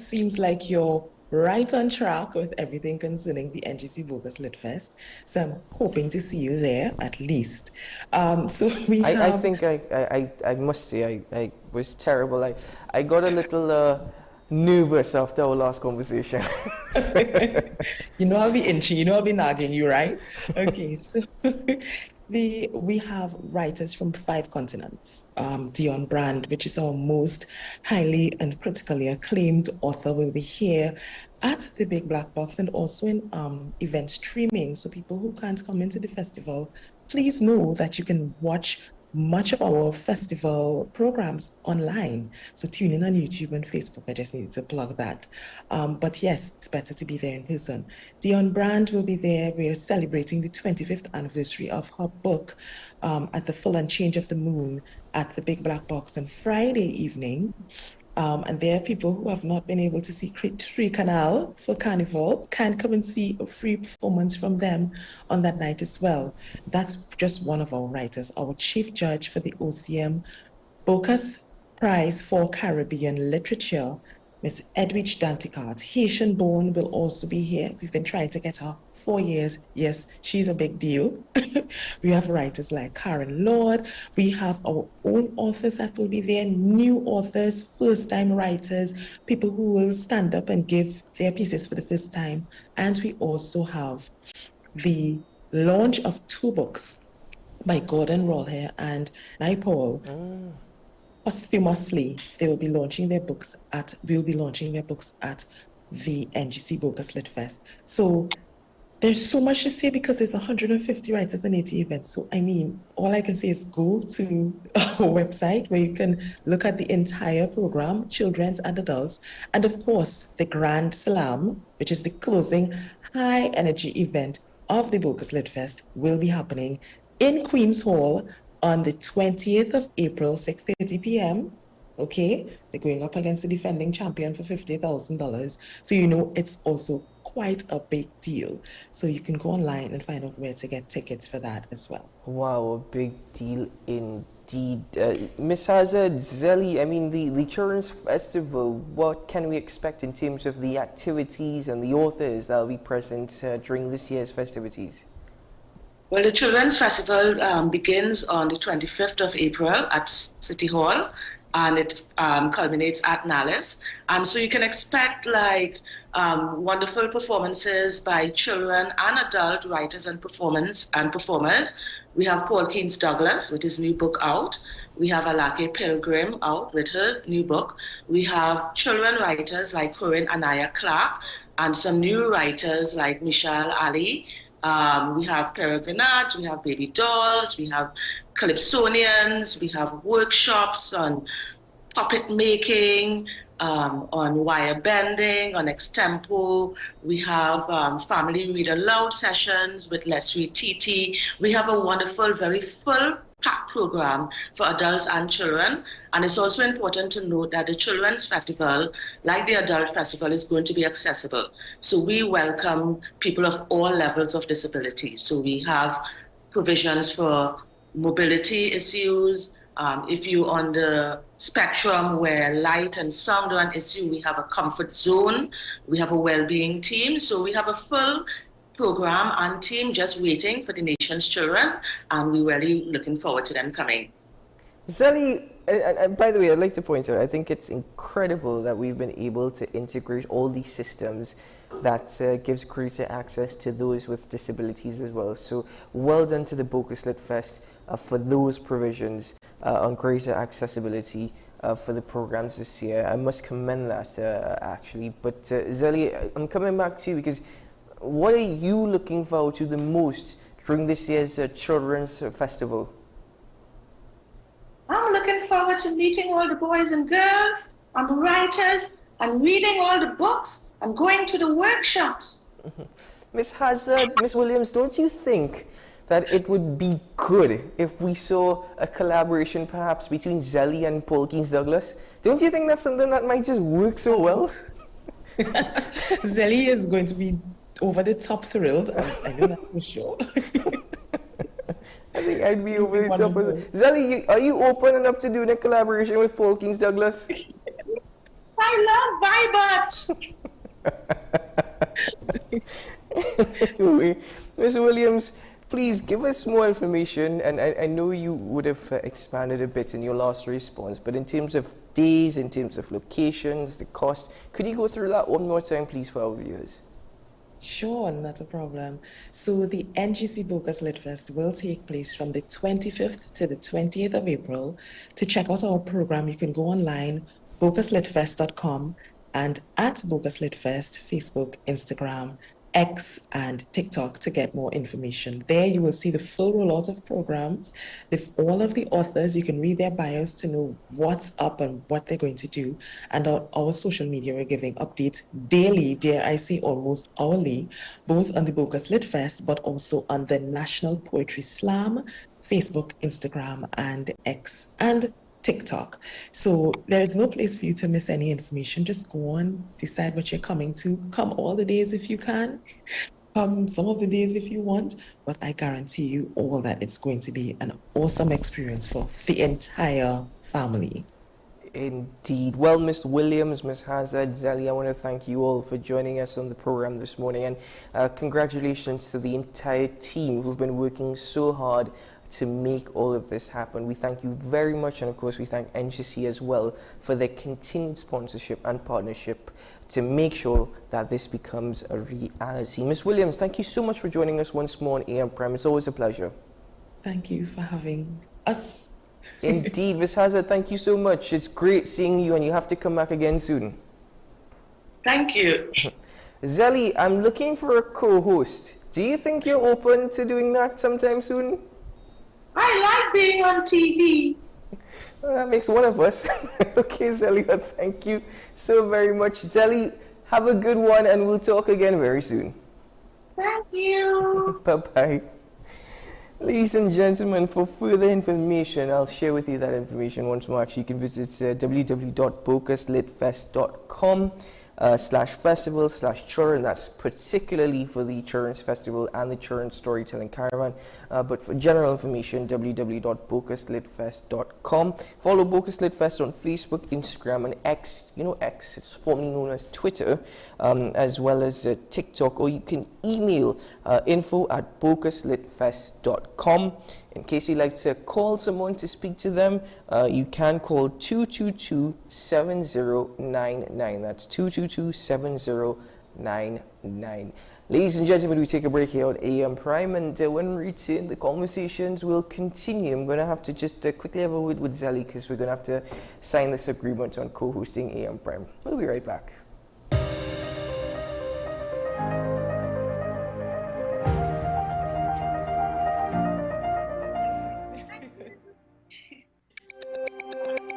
Seems like you're right on track with everything concerning the NGC Bogus Lit Fest. So I'm hoping to see you there at least. So I think I must say I was terrible. I got a little nervous after our last conversation. You know I'll be itchy, you know I'll be nagging you, right? Okay, so we have writers from 5 continents. Dion Brand, which is our most highly and critically acclaimed author, will be here at the Big Black Box and also in event streaming. So people who can't come into the festival, please know that you can watch much of our festival programs online. So tune in on YouTube and Facebook. I just needed to plug that. But yes, it's better to be there in person. Dion Brand will be there. We are celebrating the 25th anniversary of her book at the Full and Change of the Moon at the Big Black Box on Friday evening. And there are people who have not been able to see Free Canal for Carnival can come and see a free performance from them on that night as well. That's just one of our writers. Our chief judge for the OCM Bocas Prize for Caribbean Literature, Miss Edwidge Danticart, Haitian born, will also be here. We've been trying to get her 4 years. Yes, she's a big deal. We have writers like Karen Lord. We have our own authors that will be there, new authors, first-time writers, people who will stand up and give their pieces for the first time. And we also have the launch of 2 books by Gordon Rawlhair and Naipaul. Posthumously, they will be launching their books at the NGC Bogus Lit Fest. So there's so much to say because there's 150 writers and 80 events. So, I mean, all I can say is go to our website where you can look at the entire program, children's and adults. And of course, the Grand Slam, which is the closing high energy event of the Bogus Lit Fest, will be happening in Queen's Hall on the 20th of April, 6:30 p.m. Okay, they're going up against the defending champion for $50,000. So you know it's also quite a big deal. So you can go online and find out where to get tickets for that as well. Wow, a big deal indeed. Ms. Hazard, Zelly, I mean, the Children's Festival, what can we expect in terms of the activities and the authors that will be present during this year's festivities? Well, the Children's Festival begins on the 25th of April at City Hall, and it culminates at Nallis. And so you can expect wonderful performances by children and adult writers and performers. We have Paul Keynes Douglas with his new book out. We have Alake Pilgrim out with her new book. We have children writers like Corinne Anaya Clark and some new writers like Michelle Ali. We have Peregrinat, we have baby dolls, we have calypsonians, we have workshops on puppet making, on wire bending, on extempo. We have family read aloud sessions with Let's Read TT. We have a wonderful, very full packed program for adults and children. And it's also important to note that the Children's Festival, like the Adult Festival, is going to be accessible. So we welcome people of all levels of disability. So we have provisions for mobility issues. If you're on the spectrum where light and sound are an issue, we have a comfort zone. We have a well-being team. So we have a full program and team just waiting for the nation's children, and we're really looking forward to them coming. Zelly, and by the way, I'd like to point out, I think it's incredible that we've been able to integrate all these systems that gives greater access to those with disabilities as well. So well done to the Bogus Lit Fest for those provisions on greater accessibility for the programs this year. I must commend that actually. But Zelly, I'm coming back to you because what are you looking forward to the most during this year's Children's Festival? I'm looking forward to meeting all the boys and girls and the writers and reading all the books and going to the workshops. Miss Hazard, Miss Williams, don't you think that it would be good if we saw a collaboration perhaps between Zelly and Paul Keynes Douglas? Don't you think that's something that might just work so well? Zelly is going to be over the top thrilled. I know that for sure. I think I'd be over the top. Zelly, are you open enough to doing a collaboration with Paul Kings Douglas? I love Vibot. Anyway, Ms. Williams, please give us more information. And I know you would have expanded a bit in your last response, but in terms of days, in terms of locations, the cost, could you go through that one more time, please, for our viewers? Sure, not a problem. So the NGC Bogus Lit Fest will take place from the 25th to the 28th of April. To check out our program, you can go online, boguslitfest.com, and at Bogus Lit Fest, Facebook, Instagram, X, and TikTok to get more information. There you will see the full rollout of programs with all of the authors. You can read their bios to know what's up and what they're going to do. And our social media, we're giving updates daily, dare I say almost hourly, both on the Bogus Lit Fest, but also on the National Poetry Slam, Facebook, Instagram, and X, and TikTok. So there is no place for you to miss any information. Just go on, decide what you're coming to. Come all the days if you can. Come some of the days if you want. But I guarantee you all that it's going to be an awesome experience for the entire family. Indeed. Well, Ms. Williams, Ms. Hazard, Zelly, I want to thank you all for joining us on the program this morning. And congratulations to the entire team who've been working so hard to make all of this happen. We thank you very much, and of course we thank NGC as well for their continued sponsorship and partnership to make sure that this becomes a reality. Ms. Williams, thank you so much for joining us once more on AM Prime. It's always a pleasure. Thank you for having us. Indeed. Ms. Hazard, thank you so much. It's great seeing you, and you have to come back again soon. Thank you. Zelly, I'm looking for a co-host. Do you think you're open to doing that sometime soon? I like being on TV. Well, that makes one of us. Okay, Zelly, thank you so very much. Zelly, have a good one, and we'll talk again very soon. Thank you. Bye-bye. Ladies and gentlemen, for further information, I'll share with you that information once more. Actually, you can visit www.boguslitfest.com /festival/children. That's particularly for the Children's Festival and the Children's Storytelling Caravan. But for general information, www.boguslitfest.com. Follow Bogus Lit Fest on Facebook, Instagram, and X. You know X, it's formerly known as Twitter, as well as TikTok. Or you can email info@boguslitfest.com. In case you'd like to call someone to speak to them, you can call 222-7099. That's 222-7099. Ladies and gentlemen, we take a break here on AM Prime, and when we return, the conversations will continue. I'm going to have to just quickly have a word with Zelly, because we're going to have to sign this agreement on co-hosting AM Prime. We'll be right back.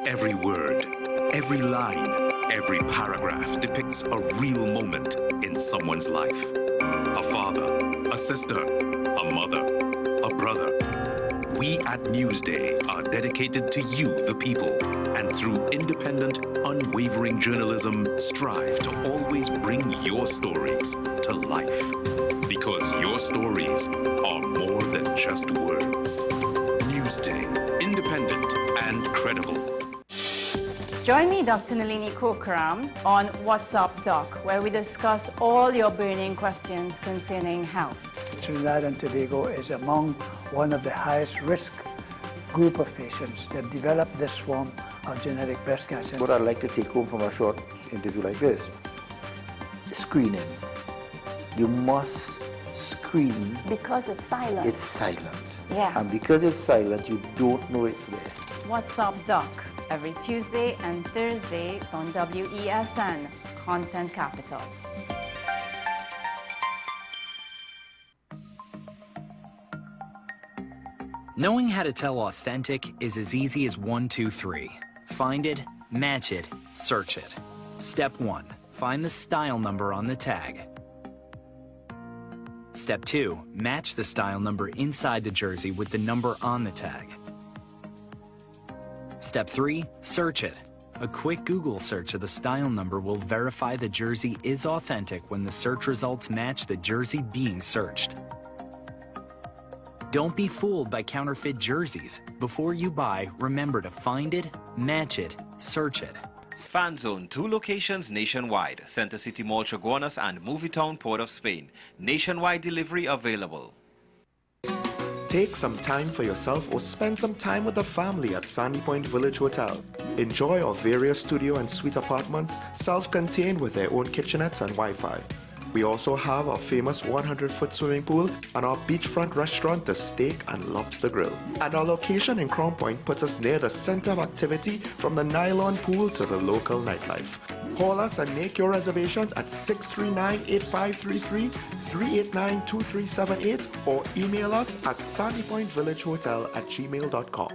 Every word, every line, every paragraph depicts a real moment in someone's life. A father, a sister, a mother, a brother. We at Newsday are dedicated to you, the people, and through independent, unwavering journalism, strive to always bring your stories to life. Because your stories are more than just words. Newsday, independent and credible. Join me, Dr. Nalini Kokram, on What's Up Doc, where we discuss all your burning questions concerning health. Trinidad and Tobago is among one of the highest risk group of patients that develop this form of genetic breast cancer. What I'd like to take home from a short interview like this, screening. You must screen. Because it's silent. It's silent. Yeah. And because it's silent, you don't know it's there. What's Up Doc, every Tuesday and Thursday on WESN, Content Capital. Knowing how to tell authentic is as easy as 1, 2, 3. Find it, match it, search it. Step 1, find the style number on the tag. Step 2, match the style number inside the jersey with the number on the tag. Step 3, search it. A quick Google search of the style number will verify the jersey is authentic when the search results match the jersey being searched. Don't be fooled by counterfeit jerseys. Before you buy, remember to find it, match it, search it. Fan Zone, 2 locations nationwide. Center City Mall, Chaguanas and Movietown, Port of Spain. Nationwide delivery available. Take some time for yourself or spend some time with the family at Sandy Point Village Hotel. Enjoy our various studio and suite apartments, self-contained with their own kitchenettes and Wi-Fi. We also have our famous 100-foot swimming pool and our beachfront restaurant, The Steak and Lobster Grill. And our location in Crown Point puts us near the center of activity from the nylon pool to the local nightlife. Call us and make your reservations at 639-8533, 389-2378 or email us at sandypointvillagehotel@gmail.com.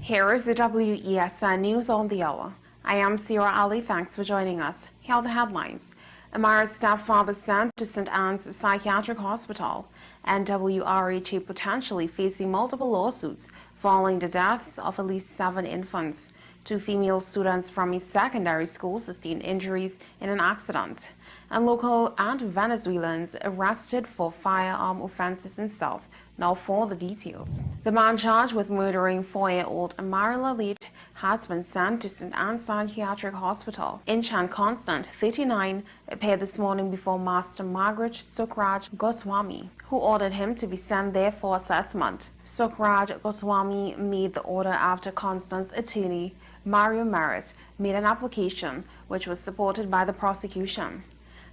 Here is the WESN News on the Hour. I am Sierra Ali. Thanks for joining us. Here are the headlines. Amara's stepfather sent to St. Anne's Psychiatric Hospital, and WRHA potentially facing multiple lawsuits following the deaths of at least 7 infants. 2 female students from a secondary school sustained injuries in an accident, and local and Venezuelans arrested for firearm offenses in South. Now for the details. The man charged with murdering 4-year-old Amara Lalit has been sent to St. Anne's Psychiatric Hospital. Inchan Constant, 39, appeared this morning before Master Margaret Sukraj Goswami, who ordered him to be sent there for assessment. Sukraj Goswami made the order after Constant's attorney, Mario Merritt, made an application which was supported by the prosecution.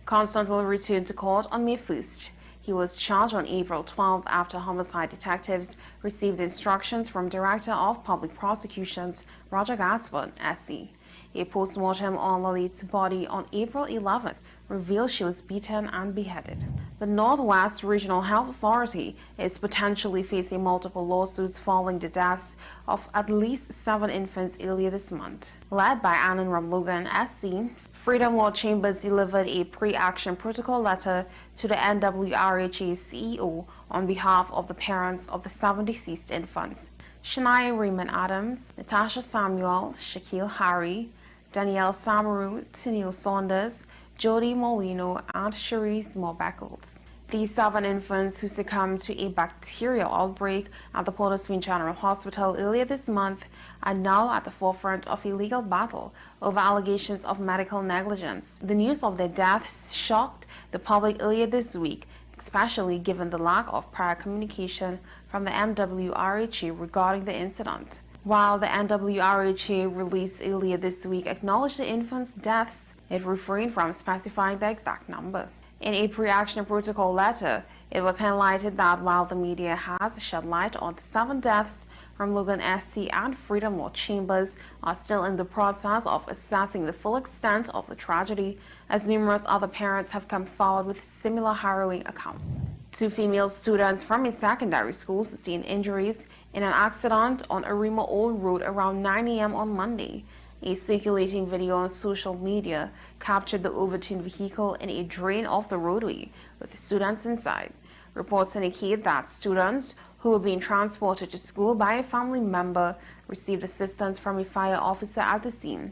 Constant will return to court on May 1st. He was charged on April 12th after homicide detectives received instructions from Director of Public Prosecutions Roger Gaspard, SC. A post-mortem on Lalit's body on April 11th revealed she was beaten and beheaded. The Northwest Regional Health Authority is potentially facing multiple lawsuits following the deaths of at least 7 infants earlier this month. Led by Anand Ramlogan, SC, Freedom Law Chambers delivered a pre-action protocol letter to the NWRHA CEO on behalf of the parents of the 7 deceased infants: Shania Raymond Adams, Natasha Samuel, Shaquille Harry, Danielle Samaru, Tennille Saunders, Jody Molino, and Cherise Moore-Beckles. These 7 infants who succumbed to a bacterial outbreak at the Port of Spain General Hospital earlier this month are now at the forefront of a legal battle over allegations of medical negligence. The news of their deaths shocked the public earlier this week, especially given the lack of prior communication from the NWRHA regarding the incident. While the NWRHA release earlier this week acknowledged the infants' deaths, it refrained from specifying the exact number. In a pre-action protocol letter, it was highlighted that while the media has shed light on the 7 deaths, Ramlogan SC and Freedom Law Chambers are still in the process of assessing the full extent of the tragedy, as numerous other parents have come forward with similar harrowing accounts. 2 female students from a secondary school sustained injuries in an accident on Arima Old Road around 9 a.m. on Monday. A circulating video on social media captured the overturned vehicle in a drain off the roadway with the students inside. Reports indicate that students who were being transported to school by a family member received assistance from a fire officer at the scene.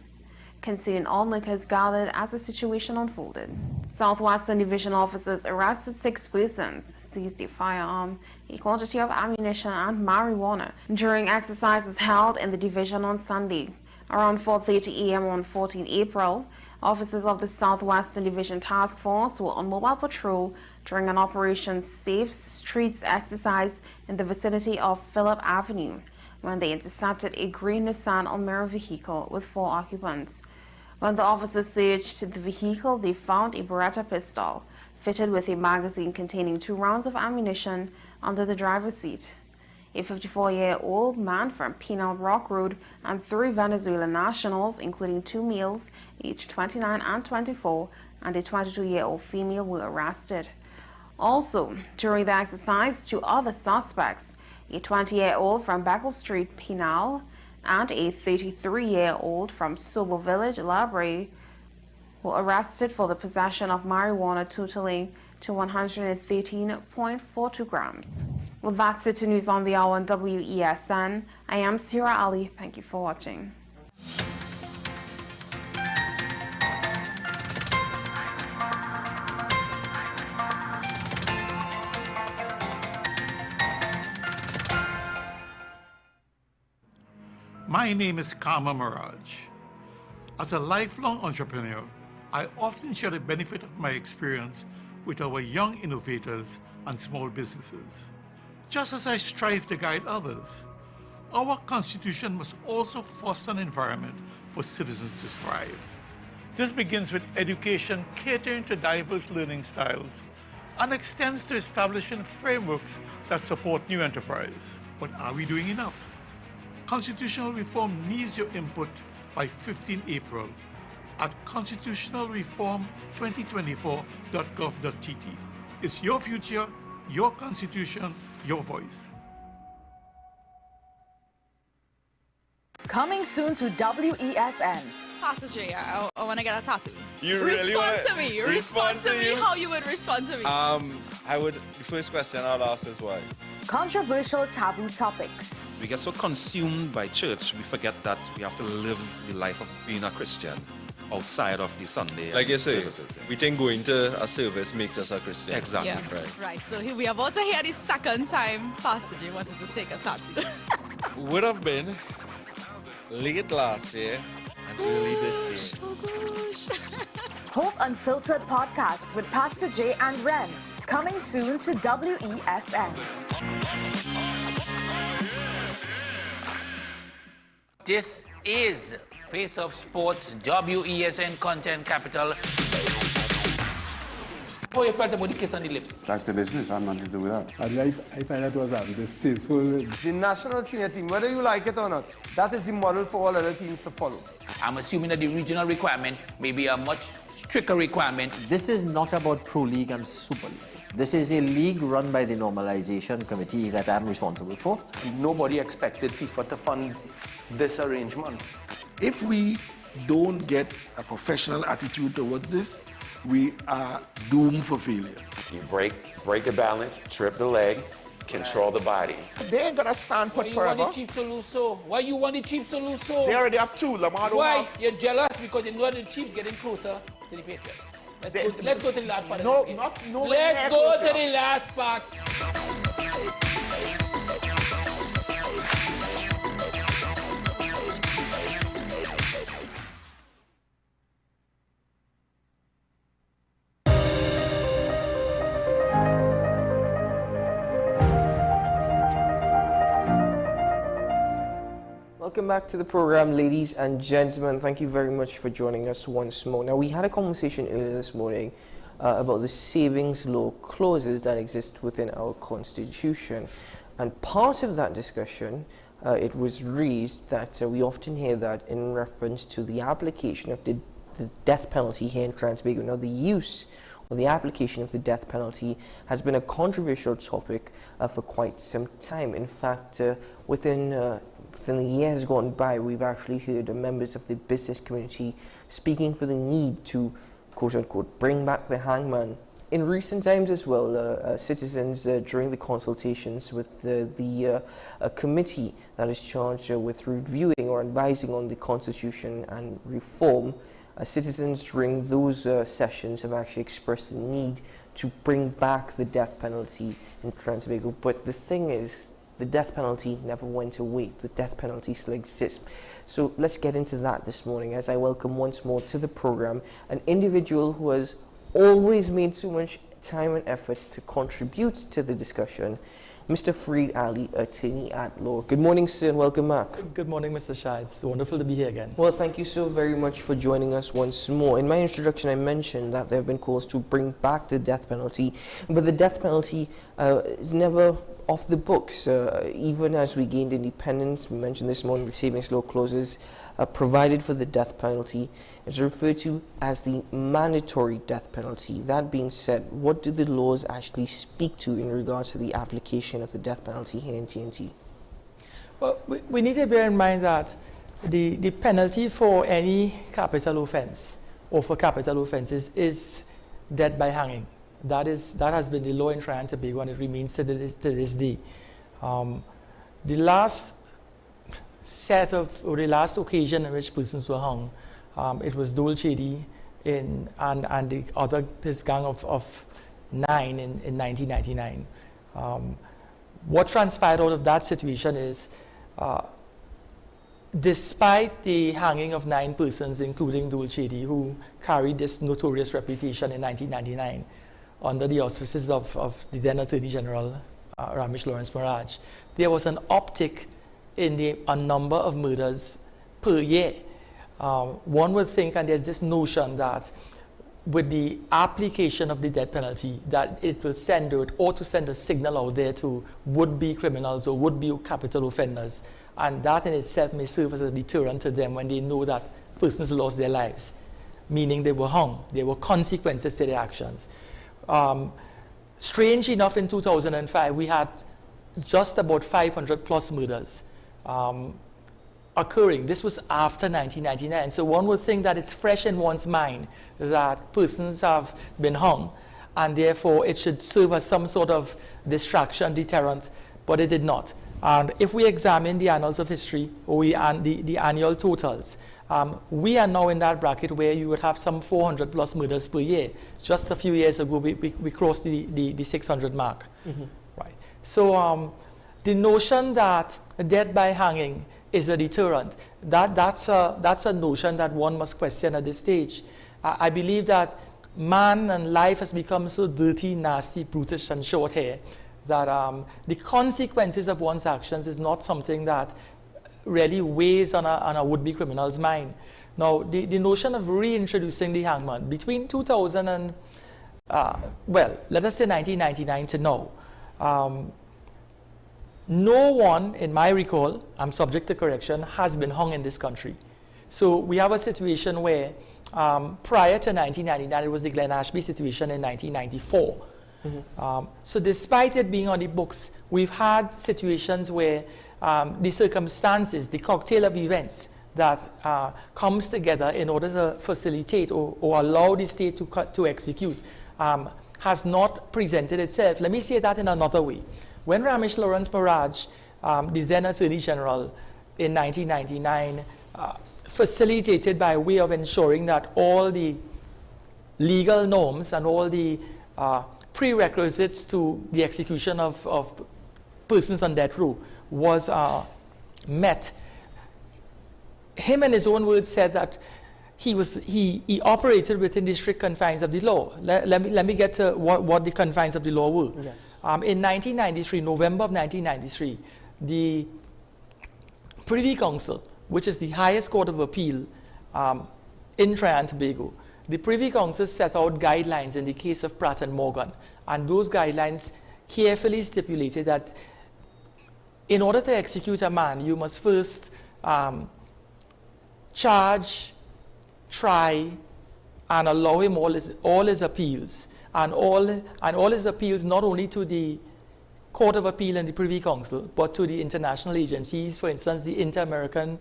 Concerned onlookers gathered as the situation unfolded. Southwestern Division officers arrested 6 persons, seized a firearm, a quantity of ammunition, and marijuana during exercises held in the division on Sunday. Around 4:30 a.m. on 14 April, officers of the Southwestern Division Task Force were on mobile patrol during an Operation Safe Streets exercise in the vicinity of Phillip Avenue when they intercepted a green Nissan Almera vehicle with 4 occupants. When the officers searched the vehicle, they found a Beretta pistol fitted with a magazine containing 2 rounds of ammunition under the driver's seat. A 54-year-old man from Penal Rock Road and 3 Venezuelan nationals, including 2 males, aged 29 and 24, and a 22-year-old female were arrested. Also, during the exercise, 2 other suspects, A 20-year-old from Beckle Street, Penal, and a 33-year-old from Sobo Village, Labray, were arrested for the possession of marijuana totaling to 113.42 grams. Well, that's it to News on the Hour on WESN. I am Sierra Ali. Thank you for watching. My name is Kama Mirage. As a lifelong entrepreneur, I often share the benefit of my experience with our young innovators and small businesses. Just as I strive to guide others, our Constitution must also foster an environment for citizens to thrive. This begins with education catering to diverse learning styles and extends to establishing frameworks that support new enterprise. But are we doing enough? Constitutional reform needs your input by 15 April at constitutionalreform2024.gov.tt. It's your future, your constitution, your voice. Coming soon to WESN. Pastor J, I want to get a tattoo. You really want to me. Respond to me how you would respond to me. The first question I'll ask is why. Controversial taboo topics. We get so consumed by church, we forget that we have to live the life of being a Christian outside of the Sunday. Like you say, services. we think going to a service makes us a Christian. Exactly. Yeah. Right. So we are about to hear the second time Pastor J wanted to take a tattoo. Would have been late last year and early this year. Hope Unfiltered podcast with Pastor J and Ren. Coming soon to WESN. This is Face of Sports, WESN Content Capital. How you felt about the kiss on the lip? That's the business. I'm nothing to do with that. I find that was distasteful. The national senior team, whether you like it or not, that is the model for all other teams to follow. I'm assuming that the regional requirement may be a much stricter requirement. This is not about Pro League and Super League. This is a league run by the Normalization Committee that I'm responsible for. Nobody expected FIFA to fund this arrangement. If we don't get a professional attitude towards this, we are doomed for failure. You break the balance, trip the leg, control the body. They ain't gonna stand put forever. Why you want the Chiefs to lose so? Why you want the Chiefs to lose so? They already have two. Lamar don't Why? have. You're jealous because you know the Chiefs getting closer to the Patriots. Let's go to the last part. No, Let's go to the last part. Welcome back to the program, ladies and gentlemen. Thank you very much for joining us once more. Now, we had a conversation earlier this morning about the savings law clauses that exist within our Constitution. And part of that discussion, it was raised that we often hear that in reference to the application of the death penalty here in Trinidad and Tobago. Now, the use or the application of the death penalty has been a controversial topic for quite some time. In fact, within the years gone by, we've actually heard members of the business community speaking for the need to, quote-unquote, bring back the hangman. In recent times as well, citizens, during the consultations with the committee that is charged with reviewing or advising on the Constitution and reform, citizens during those sessions have actually expressed the need to bring back the death penalty in Trinidad and Tobago. But the thing is, the death penalty never went away. The death penalty still exists. So let's get into that this morning as I welcome once more to the program an individual who has always made so much time and effort to contribute to the discussion, Mr. Fareed Ali, attorney at law. Good morning, sir, and welcome back. Good morning, Mr. Shah. It's wonderful to be here again. Well, thank you so very much for joining us once more. In my introduction, I mentioned that there have been calls to bring back the death penalty, but the death penalty is never off the books, even as we gained independence. We mentioned this morning the savings law clauses provided for the death penalty. It's referred to as the mandatory death penalty. That being said, what do the laws actually speak to in regards to the application of the death penalty here in TNT? Well, we need to bear in mind that the penalty for any capital offense or for capital offenses is death by hanging. That has been the law in Trinidad and Tobago, and it remains to this day. The last occasion in which persons were hung, it was Dole Chedi and this gang of 9 in 1999. What transpired out of that situation is, despite the hanging of 9 persons, including Dole Chedi, who carried this notorious reputation in 1999 under the auspices of the then Attorney General, Ramesh Lawrence Maraj, there was an uptick in a number of murders per year. One would think, and there's this notion that with the application of the death penalty, that it will send a signal out there to would-be criminals or would-be capital offenders, and that in itself may serve as a deterrent to them when they know that persons lost their lives, meaning they were hung. There were consequences to their actions. Strange enough, in 2005, we had just about 500 plus murders occurring. This was after 1999. So one would think that it's fresh in one's mind that persons have been hung, and therefore it should serve as some sort of distraction, deterrent, but it did not. And if we examine the annals of history, or the annual totals, we are now in that bracket where you would have some 400 plus murders per year. Just a few years ago, we crossed the 600 mark. Mm-hmm. Right. So the notion that death by hanging is a deterrent, that's a notion that one must question at this stage. I believe that man and life has become so dirty, nasty, brutish, and short hair that the consequences of one's actions is not something that really weighs on a would-be criminal's mind. Now, the notion of reintroducing the hangman between 2000 and, let us say 1999 to now, no one, in my recall, I'm subject to correction, has been hung in this country. So we have a situation where prior to 1999, it was the Glen Ashby situation in 1994. Mm-hmm. So despite it being on the books, we've had situations where the circumstances, the cocktail of events that comes together in order to facilitate or allow the state to execute has not presented itself. Let me say that in another way. When Ramesh Lawrence Maraj, the then Attorney General in 1999, facilitated by way of ensuring that all the legal norms and all the prerequisites to the execution of persons on death row was met, him in his own words said that he operated within the strict confines of the law. Let me get to what the confines of the law were. Yes. In 1993, November of 1993, the Privy Council, which is the highest court of appeal in Trinidad and Tobago, the Privy Council set out guidelines in the case of Pratt and Morgan, and those guidelines carefully stipulated that in order to execute a man, you must first charge, try, and allow him all his appeals, and all his appeals not only to the Court of Appeal and the Privy Council, but to the international agencies, for instance, the Inter-American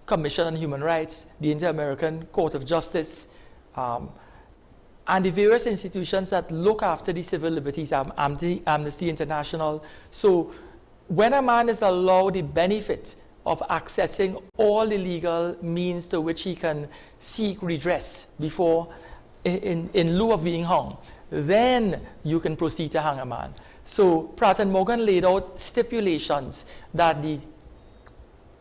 Commission on Human Rights, the Inter-American Court of Justice, and the various institutions that look after the civil liberties, Amnesty International. So when a man is allowed the benefit of accessing all the legal means to which he can seek redress before, in lieu of being hung, then you can proceed to hang a man. So Pratt and Morgan laid out stipulations that the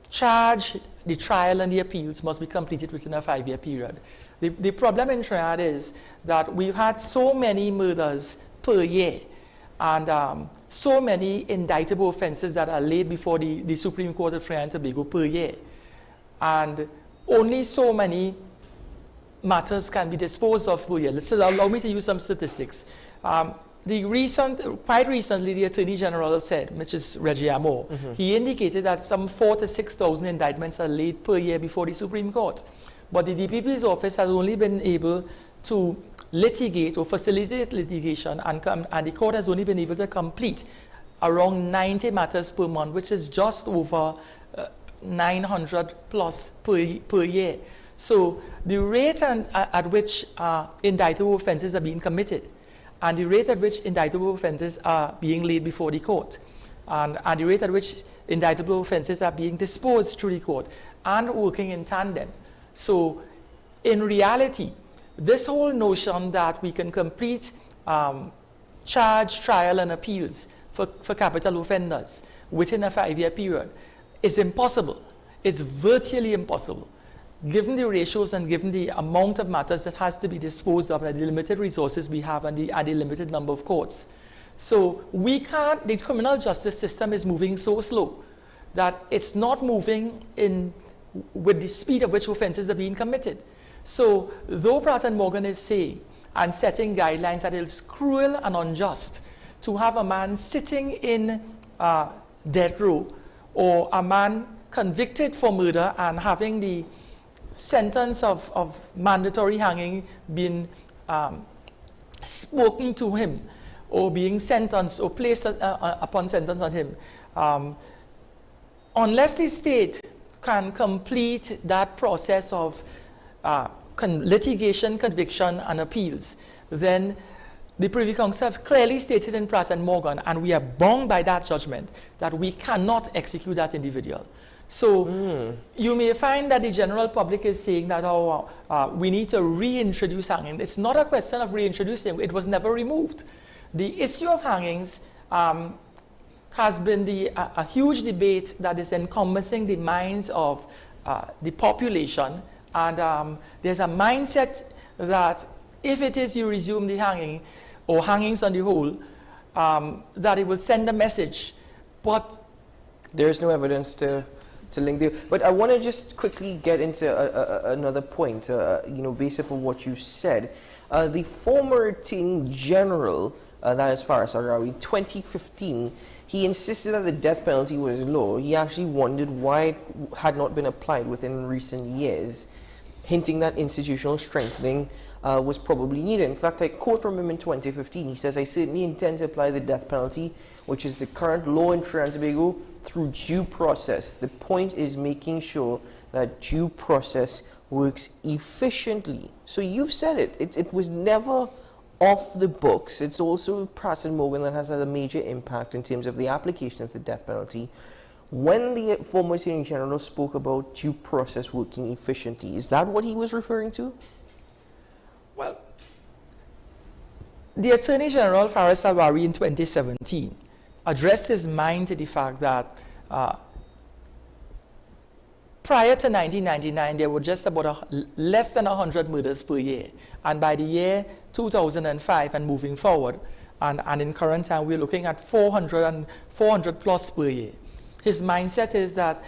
charge, the trial, and the appeals must be completed within a 5-year period. The problem in Trinidad is that we've had so many murders per year and so many indictable offenses that are laid before the Supreme Court of Trinidad and Tobago per year. And only so many matters can be disposed of per year. So allow me to use some statistics. quite recently, the Attorney General said, Mr. Reggie Amor, he indicated that some 4,000 to 6,000 indictments are laid per year before the Supreme Court. But the DPP's office has only been able to litigate or facilitate litigation, and the court has only been able to complete around 90 matters per month, which is just over 900 plus per year. So the rate at which indictable offences are being committed, and the rate at which indictable offences are being laid before the court, and the rate at which indictable offences are being disposed through the court, and working in tandem. So in reality, this whole notion that we can complete charge, trial, and appeals for capital offenders within a 5-year period is impossible. It's virtually impossible, given the ratios and given the amount of matters that has to be disposed of, and the limited resources we have, and the limited number of courts. So we can't, the criminal justice system is moving so slow that it's not moving with the speed at which offenses are being committed. So though Pratt & Morgan is saying and setting guidelines that it's cruel and unjust to have a man sitting in death row, or a man convicted for murder and having the sentence of mandatory hanging being spoken to him, or being sentenced or placed upon sentence on him, unless the state can complete that process of litigation, conviction, and appeals, then the Privy Council have clearly stated in Pratt & Morgan, and we are bound by that judgment, that we cannot execute that individual. So you may find that the general public is saying that we need to reintroduce hanging. It's not a question of reintroducing. It was never removed. The issue of hangings has been a huge debate that is encompassing the minds of the population, and there's a mindset that if it is you resume the hanging, or hangings on the whole, that it will send a message. But there's no evidence to link there. But I want to just quickly get into another point, based off of what you said. The former Attorney General, that is Faris Arawi, in 2015, he insisted that the death penalty was low. He actually wondered why it had not been applied within recent years, hinting that institutional strengthening was probably needed. In fact, I quote from him in 2015. He says, "I certainly intend to apply the death penalty, which is the current law in Trinidad and Tobago, through due process. The point is making sure that due process works efficiently." So you've said it. It was never off the books. It's also Pratt & Morgan that has had a major impact in terms of the application of the death penalty. When the former Attorney General spoke about due process working efficiently, is that what he was referring to? Well, the Attorney General, Faris Alwari, in 2017, addressed his mind to the fact that prior to 1999, there were just about less than 100 murders per year. And by the year 2005 and moving forward, and in current time, we're looking at 400 plus per year. His mindset is that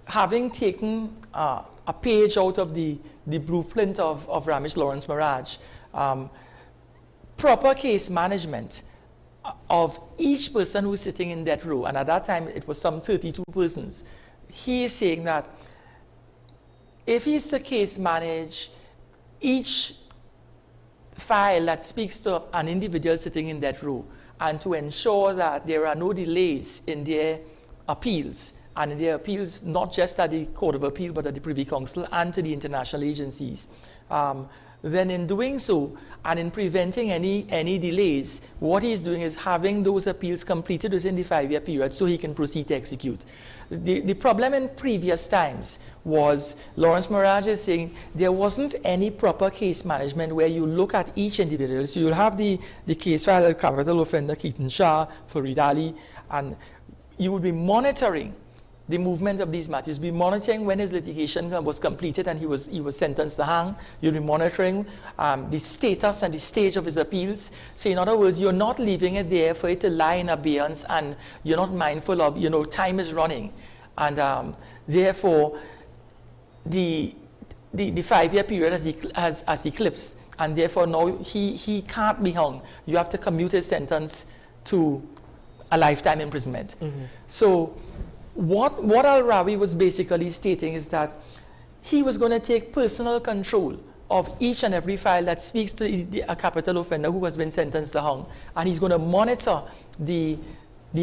having taken a page out of the blueprint of Ramesh Lawrence Maraj, proper case management of each person who's sitting in that row, and at that time it was some 32 persons. He is saying that if he's to case manage each file that speaks to an individual sitting in that row, and to ensure that there are no delays in their appeals, and in their appeals not just at the Court of Appeal but at the Privy Council and to the international agencies, then in doing so and in preventing any delays, what he's doing is having those appeals completed within the 5-year period so he can proceed to execute. The problem in previous times was Lawrence Maraj is saying there wasn't any proper case management where you look at each individual. So you'll have the case file of capital offender Keaton Shah, Farid Ali, and you will be monitoring the movement of these matters. You'll be monitoring when his litigation was completed and he was sentenced to hang. You'll be monitoring the status and the stage of his appeals. So in other words, you're not leaving it there for it to lie in abeyance, and you're not mindful of, time is running. And therefore, the the 5-year period has eclipsed, and therefore now he can't be hung. You have to commute his sentence to a lifetime imprisonment. So what Al-Rawi was basically stating is that he was going to take personal control of each and every file that speaks to a capital offender who has been sentenced to hung, and he's going to monitor the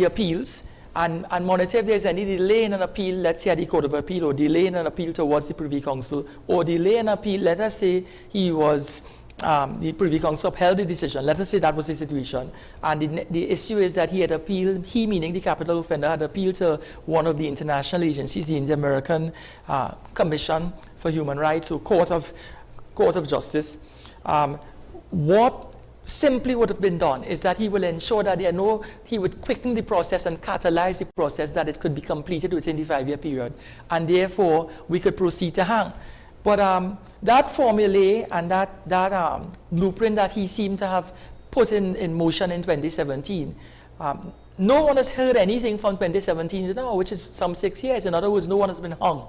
appeals and monitor if there's any delay in an appeal, let's say at the Court of Appeal, or delay in an appeal towards the Privy Council, or delay in appeal, let us say he was, the Privy Council upheld the decision, let us say that was the situation, and the issue is that he had appealed, he meaning the capital offender had appealed to one of the international agencies, the Inter-American Commission for Human Rights, or Court of Justice. What simply would have been done is that he will ensure that he would quicken the process and catalyze the process, that it could be completed within the 5-year period, and therefore we could proceed to hang. But that formulae and that blueprint that he seemed to have put in motion in 2017, no one has heard anything from 2017 now, which is some 6 years. In other words, no one has been hung.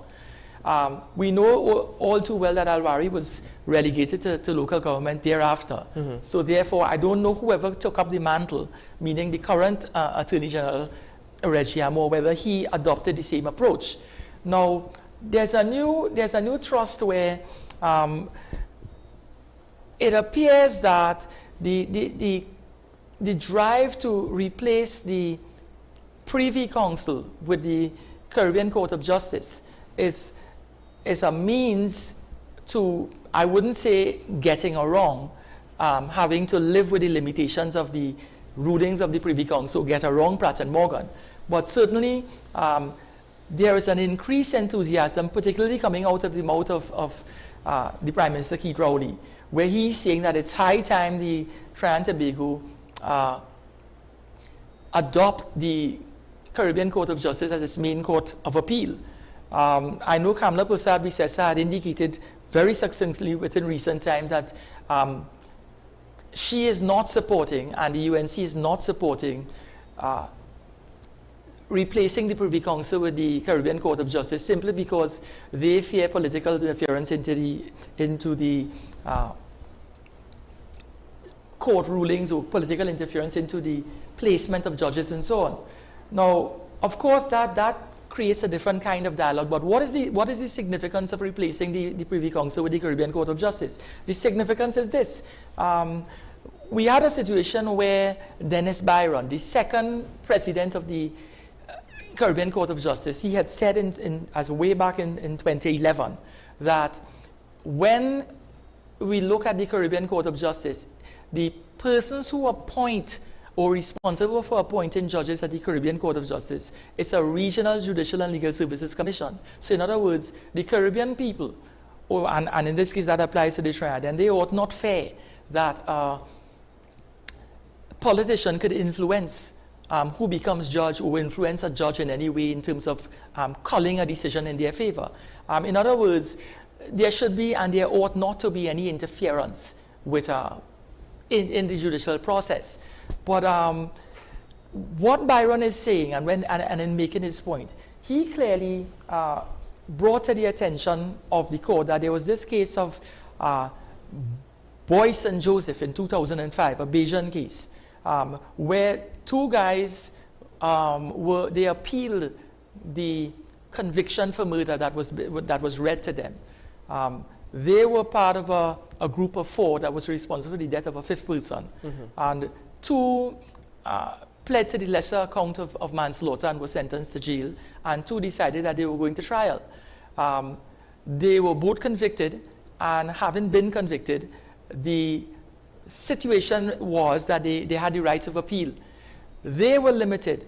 We know all too well that Al-Rawi was relegated to local government thereafter. So therefore, I don't know whoever took up the mantle, meaning the current Attorney General, Reggiamo, whether he adopted the same approach. Now, there's a new trust where it appears that the drive to replace the Privy Council with the Caribbean Court of Justice is a means to, I wouldn't say getting around, having to live with the limitations of the rulings of the Privy Council, get around Pratt and Morgan. But certainly, there is an increased enthusiasm, particularly coming out of the mouth of the Prime Minister Keith Rowley, where he's saying that it's high time the Trinidad and Tobago adopt the Caribbean Court of Justice as its main court of appeal. I know Kamla Persad-Bissessa had indicated very succinctly within recent times that she is not supporting, and the UNC is not supporting, replacing the Privy Council with the Caribbean Court of Justice, simply because they fear political interference into the court rulings, or political interference into the placement of judges and so on. Now, of course, that creates a different kind of dialogue, but what is the significance of replacing the Privy Council with the Caribbean Court of Justice? The significance is this. We had a situation where Dennis Byron, the second president of the Caribbean Court of Justice, he had said as way back in 2011 that when we look at the Caribbean Court of Justice, the persons who appoint or responsible for appointing judges at the Caribbean Court of Justice, it's a regional judicial and legal services commission. So in other words, the Caribbean people, and in this case that applies to the Trinidad, and they ought not fear that a politician could influence who becomes judge, or influence a judge in any way in terms of calling a decision in their favor. In other words, there should be and there ought not to be any interference with in the judicial process. But what Byron is saying, and in making his point, he clearly brought to the attention of the court that there was this case of Boyce and Joseph in 2005, a Bajan case, where two guys they appealed the conviction for murder that was read to them. They were part of a group of 4 that was responsible for the death of a 5th person, and 2 pled to the lesser account of manslaughter and were sentenced to jail, and 2 decided that they were going to trial. They were both convicted, and having been convicted, the situation was that they had the rights of appeal. They were limited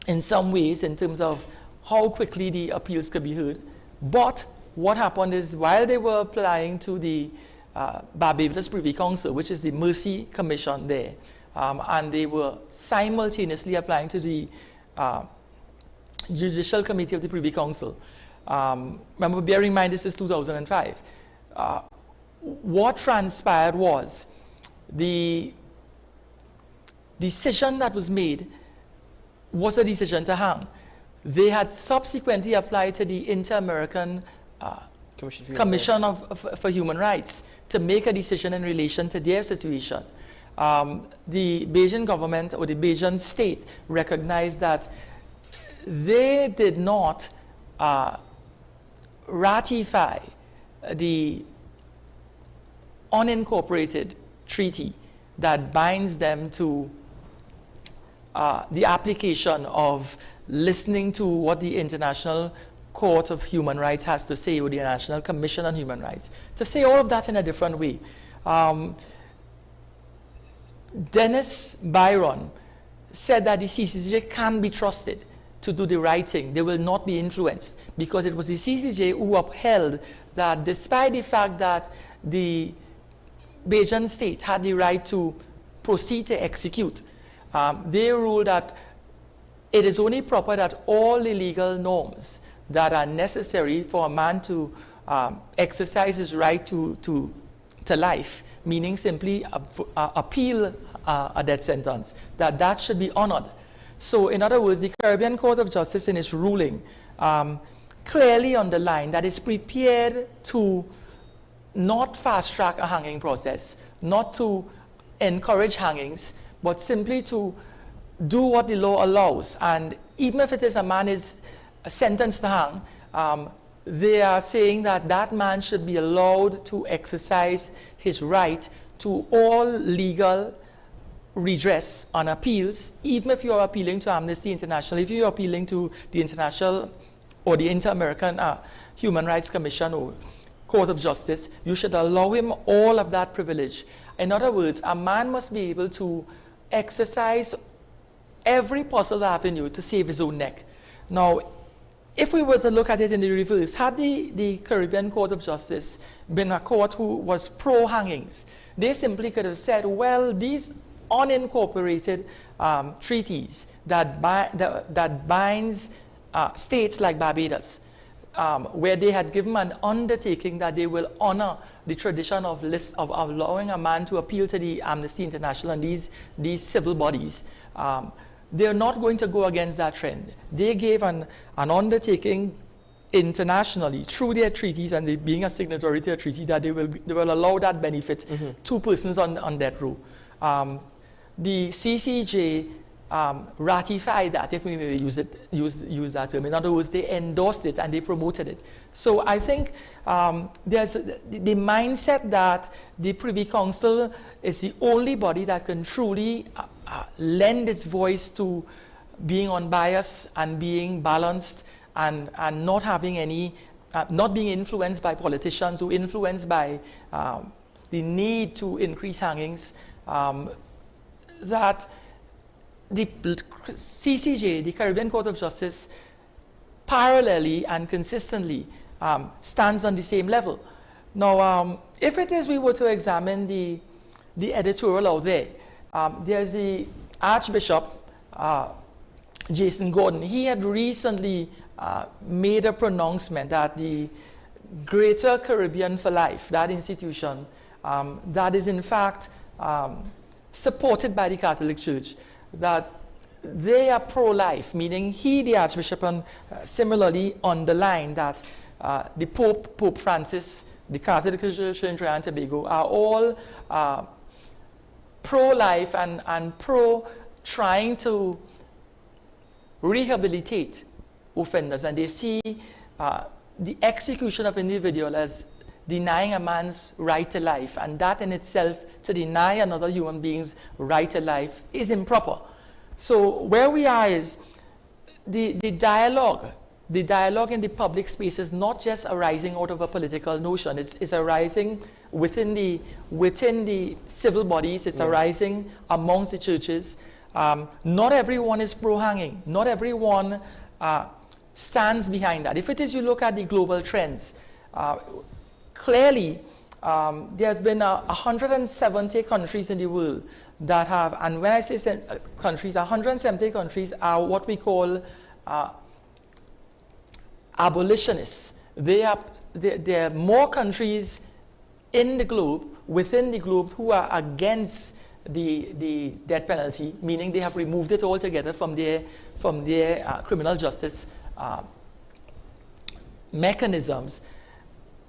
in some ways in terms of how quickly the appeals could be heard. But what happened is, while they were applying to the Barbados Privy Council, which is the Mercy Commission there, and they were simultaneously applying to the Judicial Committee of the Privy Council. Remember, bear in mind, this is 2005. What transpired was the decision that was made was a decision to hang. They had subsequently applied to the Inter-American Commission for Human Rights to make a decision in relation to their situation. The Bajan government or the Bajan state recognized that they did not ratify the unincorporated treaty that binds them to the application of listening to what the International Court of Human Rights has to say, or the National Commission on Human Rights, to say all of that in a different way. Dennis Byron said that the CCJ can be trusted to do the right thing. They will not be influenced, because it was the CCJ who upheld that despite the fact that the Bajan state had the right to proceed to execute, they ruled that it is only proper that all the legal norms that are necessary for a man to exercise his right to life, meaning simply appeal a death sentence, that should be honored. So in other words, the Caribbean Court of Justice in its ruling clearly underlined that it's prepared to not fast-track a hanging process, not to encourage hangings, but simply to do what the law allows. And even if it is a man is sentenced to hang, they are saying that that man should be allowed to exercise his right to all legal redress on appeals, even if you are appealing to Amnesty International, if you are appealing to the International or the Inter-American Human Rights Commission or Court of Justice, you should allow him all of that privilege. In other words, a man must be able to exercise every possible avenue to save his own neck. Now, if we were to look at it in the reverse, had the Caribbean Court of Justice been a court who was pro-hangings, they simply could have said, well, these unincorporated treaties that binds states like Barbados, where they had given an undertaking that they will honor the tradition of allowing a man to appeal to the Amnesty International and these civil bodies, they're not going to go against that trend. They gave an undertaking internationally through their treaties, and they being a signatory to a treaty, that they will allow that benefit to persons on death row. The CCJ ratified that, if we may use that term. In other words, they endorsed it and they promoted it. So I think there's the mindset that the Privy Council is the only body that can truly lend its voice to being unbiased and being balanced and not having any, not being influenced by politicians who influenced by the need to increase hangings, that the CCJ, the Caribbean Court of Justice, parallelly and consistently stands on the same level. Now, if it is we were to examine the editorial out there, there's the Archbishop, Jason Gordon. He had recently made a pronouncement that the Greater Caribbean for Life, that institution, that is in fact supported by the Catholic Church, that they are pro-life, meaning he, the Archbishop, similarly underlined that the Pope Francis, the Catholic Church in Trinidad and Tobago, are all pro-life and pro-trying to rehabilitate offenders, and they see the execution of an individual as denying a man's right to life, and that in itself, to deny another human being's right to life, is improper. So where we are is the dialogue in the public space is not just arising out of a political notion. It's arising within the civil bodies. It's arising amongst the churches. Not everyone is pro-hanging. Not everyone stands behind that. If it is you look at the global trends, clearly there's been 170 countries in the world that have, and when I say countries, 170 countries are what we call abolitionists. There are more countries in the globe, within the globe, who are against the death penalty, meaning they have removed it altogether from their criminal justice mechanisms.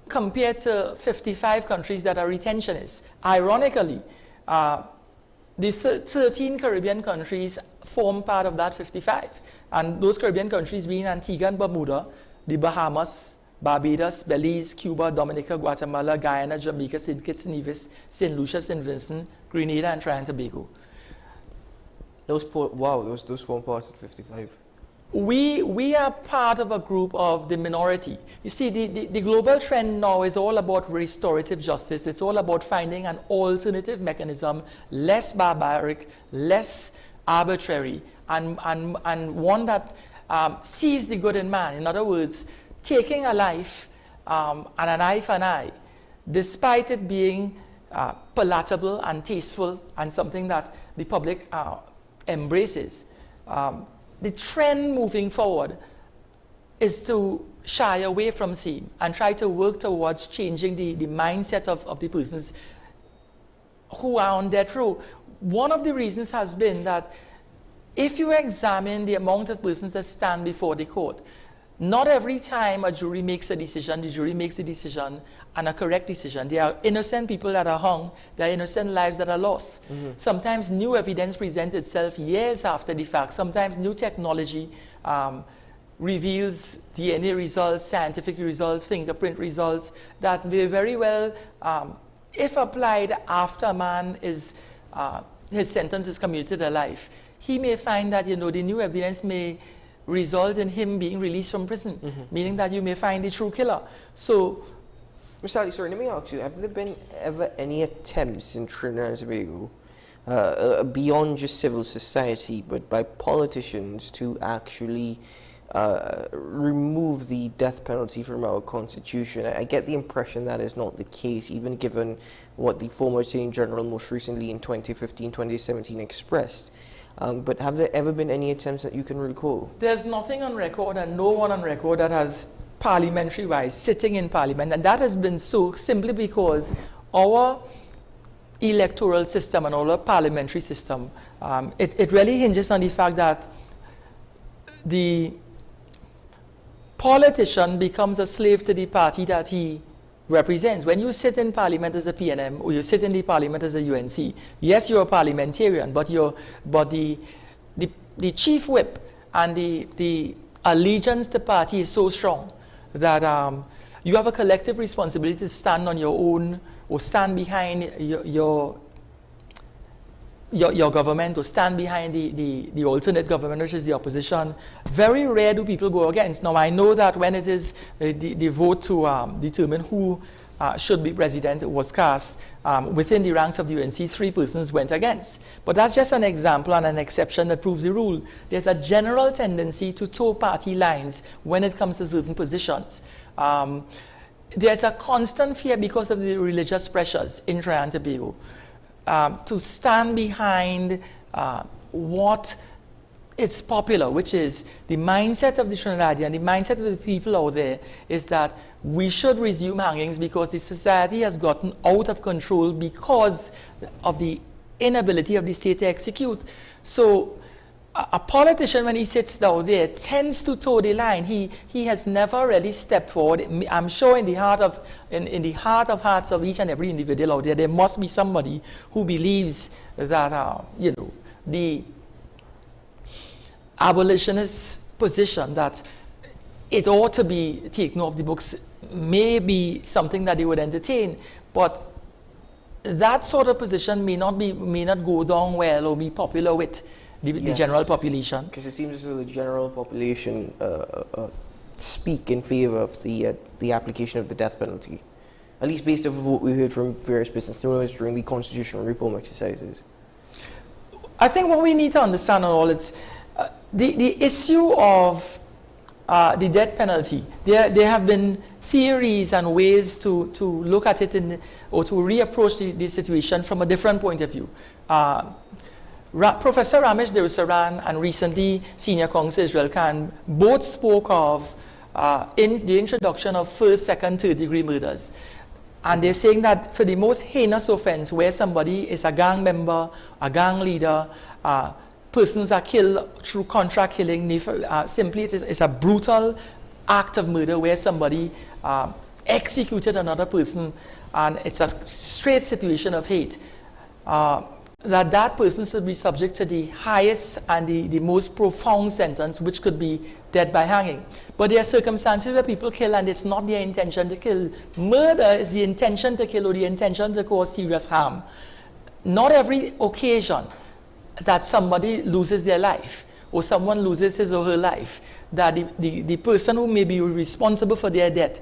compared to 55 countries that are retentionists. Ironically, the 13 Caribbean countries form part of that 55. And those Caribbean countries being Antigua and Bermuda, the Bahamas, Barbados, Belize, Cuba, Dominica, Guatemala, Guyana, Jamaica, St. Kitts, Nevis, St. Lucia, St. Vincent, Grenada, and Trinidad and Tobago. Those form part of 55. We are part of a group of the minority. You see, the global trend now is all about restorative justice. It's all about finding an alternative mechanism, less barbaric, less arbitrary, and one that sees the good in man. In other words, taking a life and an eye for an eye, despite it being palatable and tasteful and something that the public embraces. The trend moving forward is to shy away from same and try to work towards changing the mindset of the persons who are on death row. One of the reasons has been that if you examine the amount of persons that stand before the court, not every time a jury makes a decision, the jury makes a decision and a correct decision. There are innocent people that are hung, there are innocent lives that are lost. Sometimes new evidence presents itself years after the fact. Sometimes new technology reveals DNA results, scientific results, fingerprint results that may very well, if applied after a man is, his sentence is commuted to life, he may find that, the new evidence may result in him being released from prison, meaning that you may find the true killer. So, Mr. Ali, sorry, let me ask you, have there been ever any attempts in Trinidad and Tobago, beyond just civil society, but by politicians to actually remove the death penalty from our constitution? I get the impression that is not the case, even given what the former Attorney General most recently in 2015, 2017 expressed. But have there ever been any attempts that you can recall? There's nothing on record and no one on record that has parliamentary-wise sitting in parliament, and that has been so simply because our electoral system and our parliamentary system, it really hinges on the fact that the politician becomes a slave to the party that he represents. When you sit in parliament as a PNM or you sit in the parliament as a UNC, yes, you're a parliamentarian, but the chief whip and the allegiance to party is so strong that you have a collective responsibility to stand on your own or stand behind your government or stand behind the alternate government, which is the opposition. Very rare do people go against. Now, I know that when it is the vote to determine who should be president was cast, within the ranks of the UNC, 3 persons went against. But that's just an example and an exception that proves the rule. There's a general tendency to toe party lines when it comes to certain positions. There's a constant fear because of the religious pressures in Trinidad and Tobago to stand behind what is popular, which is the mindset of the Trinidadian, the mindset of the people out there is that we should resume hangings because the society has gotten out of control because of the inability of the state to execute. So a politician, when he sits down there, tends to toe the line. He has never really stepped forward. I'm sure in the heart of hearts of each and every individual out there must be somebody who believes that the abolitionist position that it ought to be taken off the books may be something that they would entertain, but that sort of position may not go down well or be popular with the general population. Because it seems as though the general population speak in favor of the application of the death penalty, at least based off of what we heard from various business owners during the constitutional reform exercises. I think what we need to understand on all it's the issue of the death penalty. There have been theories and ways to look at it or to reapproach the situation from a different point of view. Professor Ramesh Deosaran and recently Senior Counsel Israel Khan both spoke of in the introduction of first, second, third degree murders. And they're saying that for the most heinous offense where somebody is a gang member, a gang leader, persons are killed through contract killing, simply it's a brutal act of murder where somebody executed another person, and it's a straight situation of hate, that person should be subject to the highest and the most profound sentence, which could be death by hanging. But there are circumstances where people kill and it's not their intention to kill. Murder is the intention to kill or the intention to cause serious harm. Not every occasion that somebody loses their life or someone loses his or her life, that the person who may be responsible for their death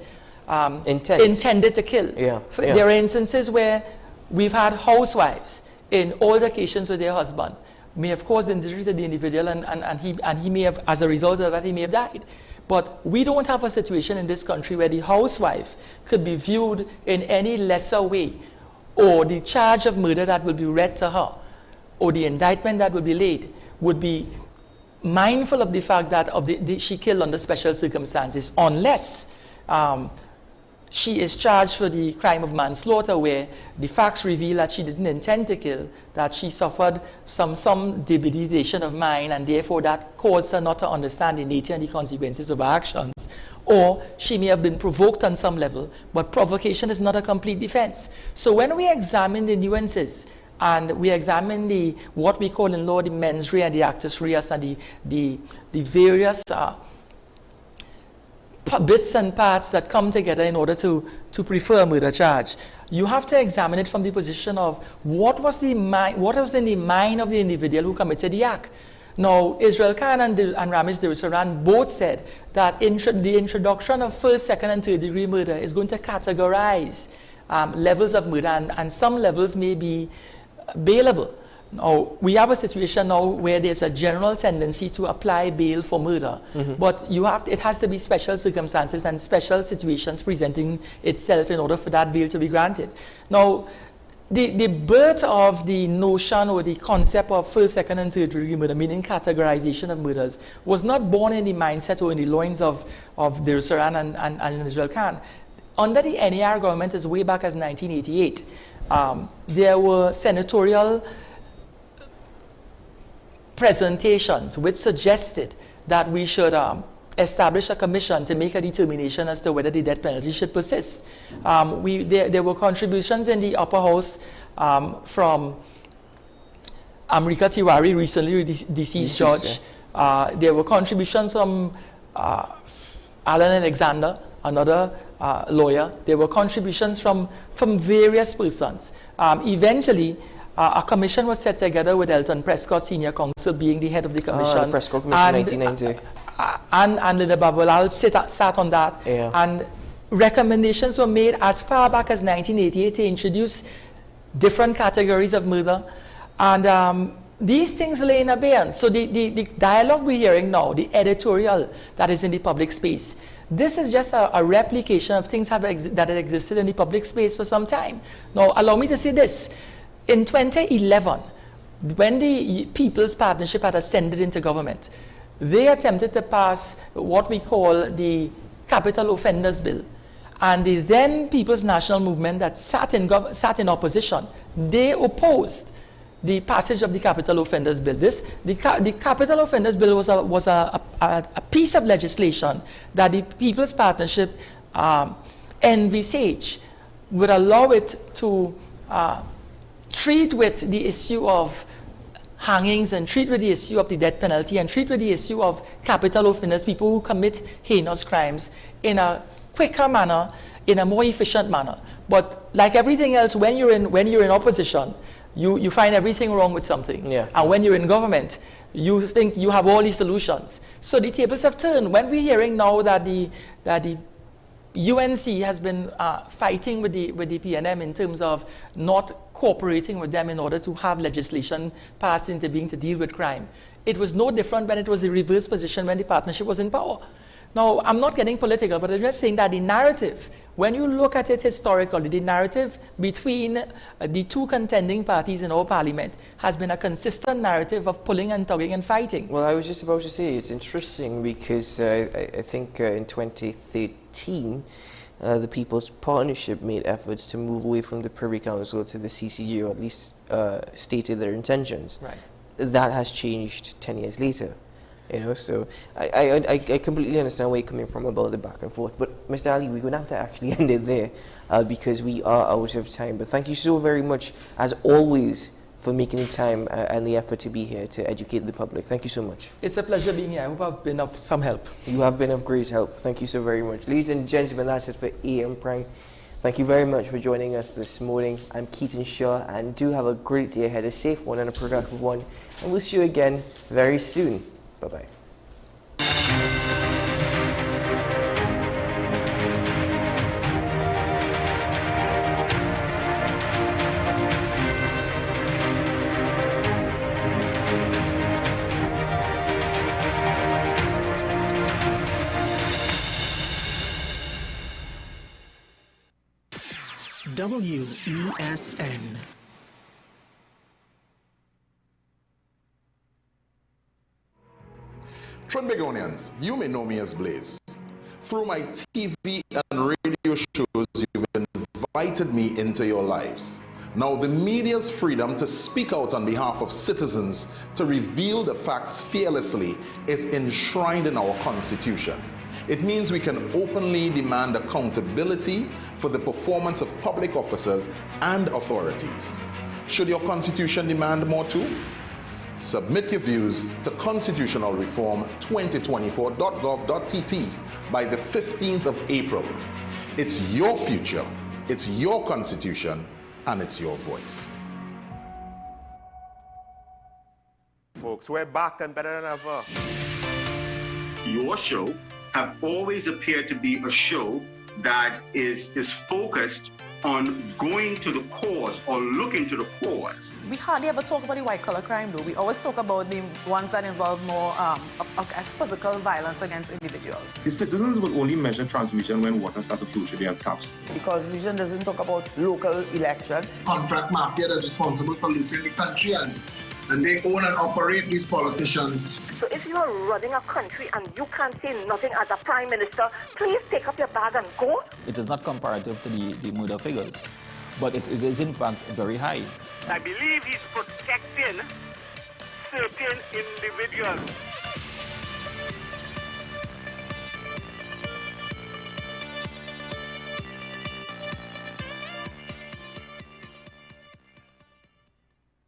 intended to kill. There are instances where we've had housewives in altercations with their husband, may have caused injury to the individual, and he may have, as a result of that, he may have died. But we don't have a situation in this country where the housewife could be viewed in any lesser way, or the charge of murder that will be read to her, or the indictment that will be laid, would be mindful of the fact that she killed under special circumstances, unless she is charged for the crime of manslaughter, where the facts reveal that she didn't intend to kill, that she suffered some debilitation of mind, and therefore that caused her not to understand the nature and the consequences of her actions. Or she may have been provoked on some level, but provocation is not a complete defense. So when we examine the nuances, and we examine what we call in law the mens rea and the actus reus, and the various bits and parts that come together in order to prefer a murder charge, you have to examine it from the position of what was in the mind of the individual who committed the act. Now, Israel Khan and Ramesh Derusaran both said that the introduction of first, second, and third degree murder is going to categorize levels of murder, and some levels may be bailable. Now, we have a situation now where there's a general tendency to apply bail for murder, but it has to be special circumstances and special situations presenting itself in order for that bail to be granted. Now, the birth of the notion or the concept of first, second, and third degree murder, meaning categorization of murders, was not born in the mindset or in the loins of Derusaran and Israel Khan. Under the NAR government, as way back as 1988, there were senatorial presentations which suggested that we should establish a commission to make a determination as to whether the death penalty should persist. There were contributions in the upper house from Amrika Tiwari, recently deceased judge. There were contributions from Alan Alexander, another lawyer. There were contributions from various persons. Eventually, a commission was set together with Elton Prescott, senior counsel, being the head of the commission. The Prescott Commission, 1990. And Linda Babalal sat on that. And recommendations were made as far back as 1988 to introduce different categories of murder. And these things lay in abeyance. So the dialogue we're hearing now, the editorial that is in the public space, this is just a replication of things that had existed in the public space for some time. Now, allow me to say this. In 2011, when the People's Partnership had ascended into government, they attempted to pass what we call the Capital Offenders Bill. And the then People's National Movement that sat in opposition, they opposed the passage of the Capital Offenders Bill. The Capital Offenders Bill was a piece of legislation that the People's Partnership envisaged would allow it to treat with the issue of hangings, and treat with the issue of the death penalty, and treat with the issue of capital offenders, people who commit heinous crimes, in a quicker manner, in a more efficient manner. But like everything else, when you're in opposition, you find everything wrong with something. And when you're in government, you think you have all these solutions. So the tables have turned. When we're hearing now that the UNC has been fighting with the PNM in terms of not cooperating with them in order to have legislation passed into being to deal with crime. It was no different when it was the reverse position when the partnership was in power. Now, I'm not getting political, but I'm just saying that the narrative, when you look at it historically, the narrative between the two contending parties in our parliament has been a consistent narrative of pulling and tugging and fighting. Well, I was just about to say, it's interesting because I think in 2013, the People's Partnership made efforts to move away from the Privy Council to the CCG, or at least stated their intentions. Right. That has changed 10 years later. You know, so I completely understand where you're coming from about the back and forth. But Mr. Ali, we're going to have to actually end it there because we are out of time. But thank you so very much, as always, for making the time and the effort to be here to educate the public. Thank you so much. It's a pleasure being here. I hope I've been of some help. You have been of great help. Thank you so very much. Ladies and gentlemen, that's it for AM Prime. Thank you very much for joining us this morning. I'm Keaton Shaw, and do have a great day ahead, a safe one and a productive one. And we'll see you again very soon. Bye-bye. WESN. Trinbagonians, you may know me as Blaze. Through my TV and radio shows, you've invited me into your lives. Now, the media's freedom to speak out on behalf of citizens, to reveal the facts fearlessly, is enshrined in our Constitution. It means we can openly demand accountability for the performance of public officers and authorities. Should your Constitution demand more too? Submit your views to constitutionalreform2024.gov.tt by the 15th of April. It's your future, it's your Constitution, and it's your voice. Folks, we're back and better than ever. Your show have always appeared to be a show that is focused on going to the cause or looking to the cause. We hardly ever talk about the white-collar crime, though. We always talk about the ones that involve more as physical violence against individuals. The citizens will only measure transmission when water starts to flow through their taps. The Constitution doesn't talk about local election. Contract mafia is responsible for looting the country, and they own and operate these politicians. So if you are running a country and you can't say nothing as a prime minister, please take up your bag and go. It is not comparative to the murder figures, but it is in fact very high. I believe he's protecting certain individuals.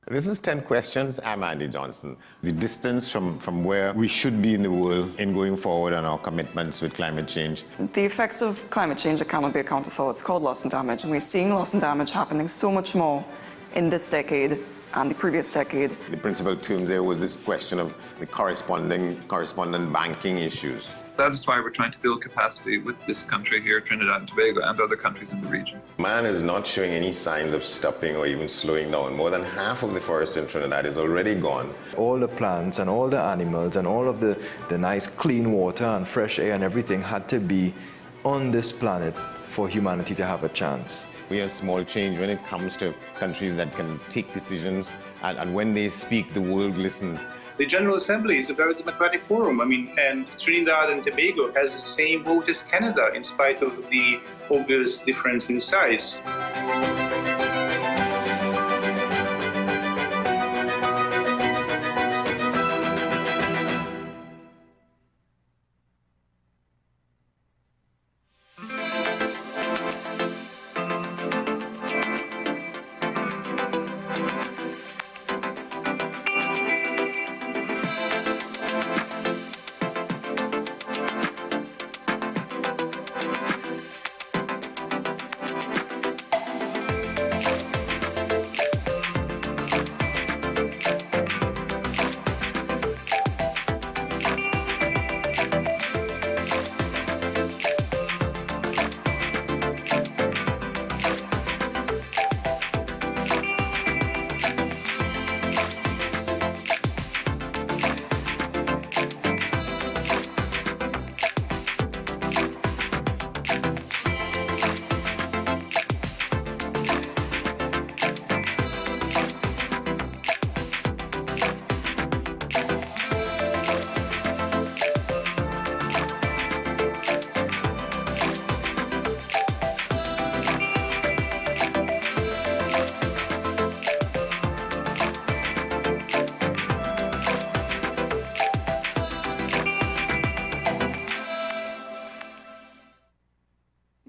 This is 10 Questions. I'm Andy Johnson. The distance from where we should be in the world in going forward on our commitments with climate change. The effects of climate change that cannot be accounted for. It's called loss and damage, and we're seeing loss and damage happening so much more in this decade and the previous decade. The principal term there was this question of the correspondent banking issues. That is why we're trying to build capacity with this country here, Trinidad and Tobago, and other countries in the region. Man is not showing any signs of stopping or even slowing down. More than half of the forest in Trinidad is already gone. All the plants and all the animals and all of the nice clean water and fresh air and everything had to be on this planet for humanity to have a chance. We have small change when it comes to countries that can take decisions, and when they speak, the world listens. The General Assembly is a very democratic forum. And Trinidad and Tobago has the same vote as Canada, in spite of the obvious difference in size.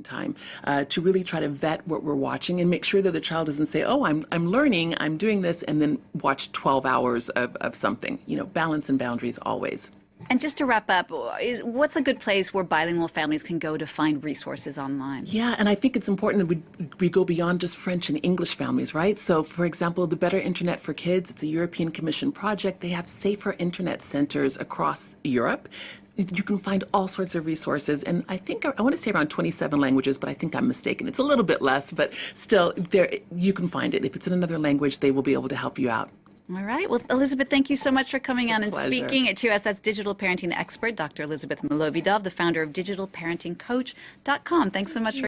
time, to really try to vet what we're watching and make sure that the child doesn't say, oh, I'm learning, I'm doing this, and then watch 12 hours of something. You know, balance and boundaries always. And just to wrap up, what's a good place where bilingual families can go to find resources online? Yeah, and I think it's important that we go beyond just French and English families, right? So, for example, the Better Internet for Kids, it's a European Commission project. They have safer internet centers across Europe. You can find all sorts of resources, and I think I want to say around 27 languages, but I think I'm mistaken. It's a little bit less, but still, there you can find it. If it's in another language, they will be able to help you out. All right. Well, Elizabeth, thank you so much for coming on and pleasure. speaking to us. That's digital parenting expert, Dr. Elizabeth Milovidov, the founder of digitalparentingcoach.com. Thanks so much for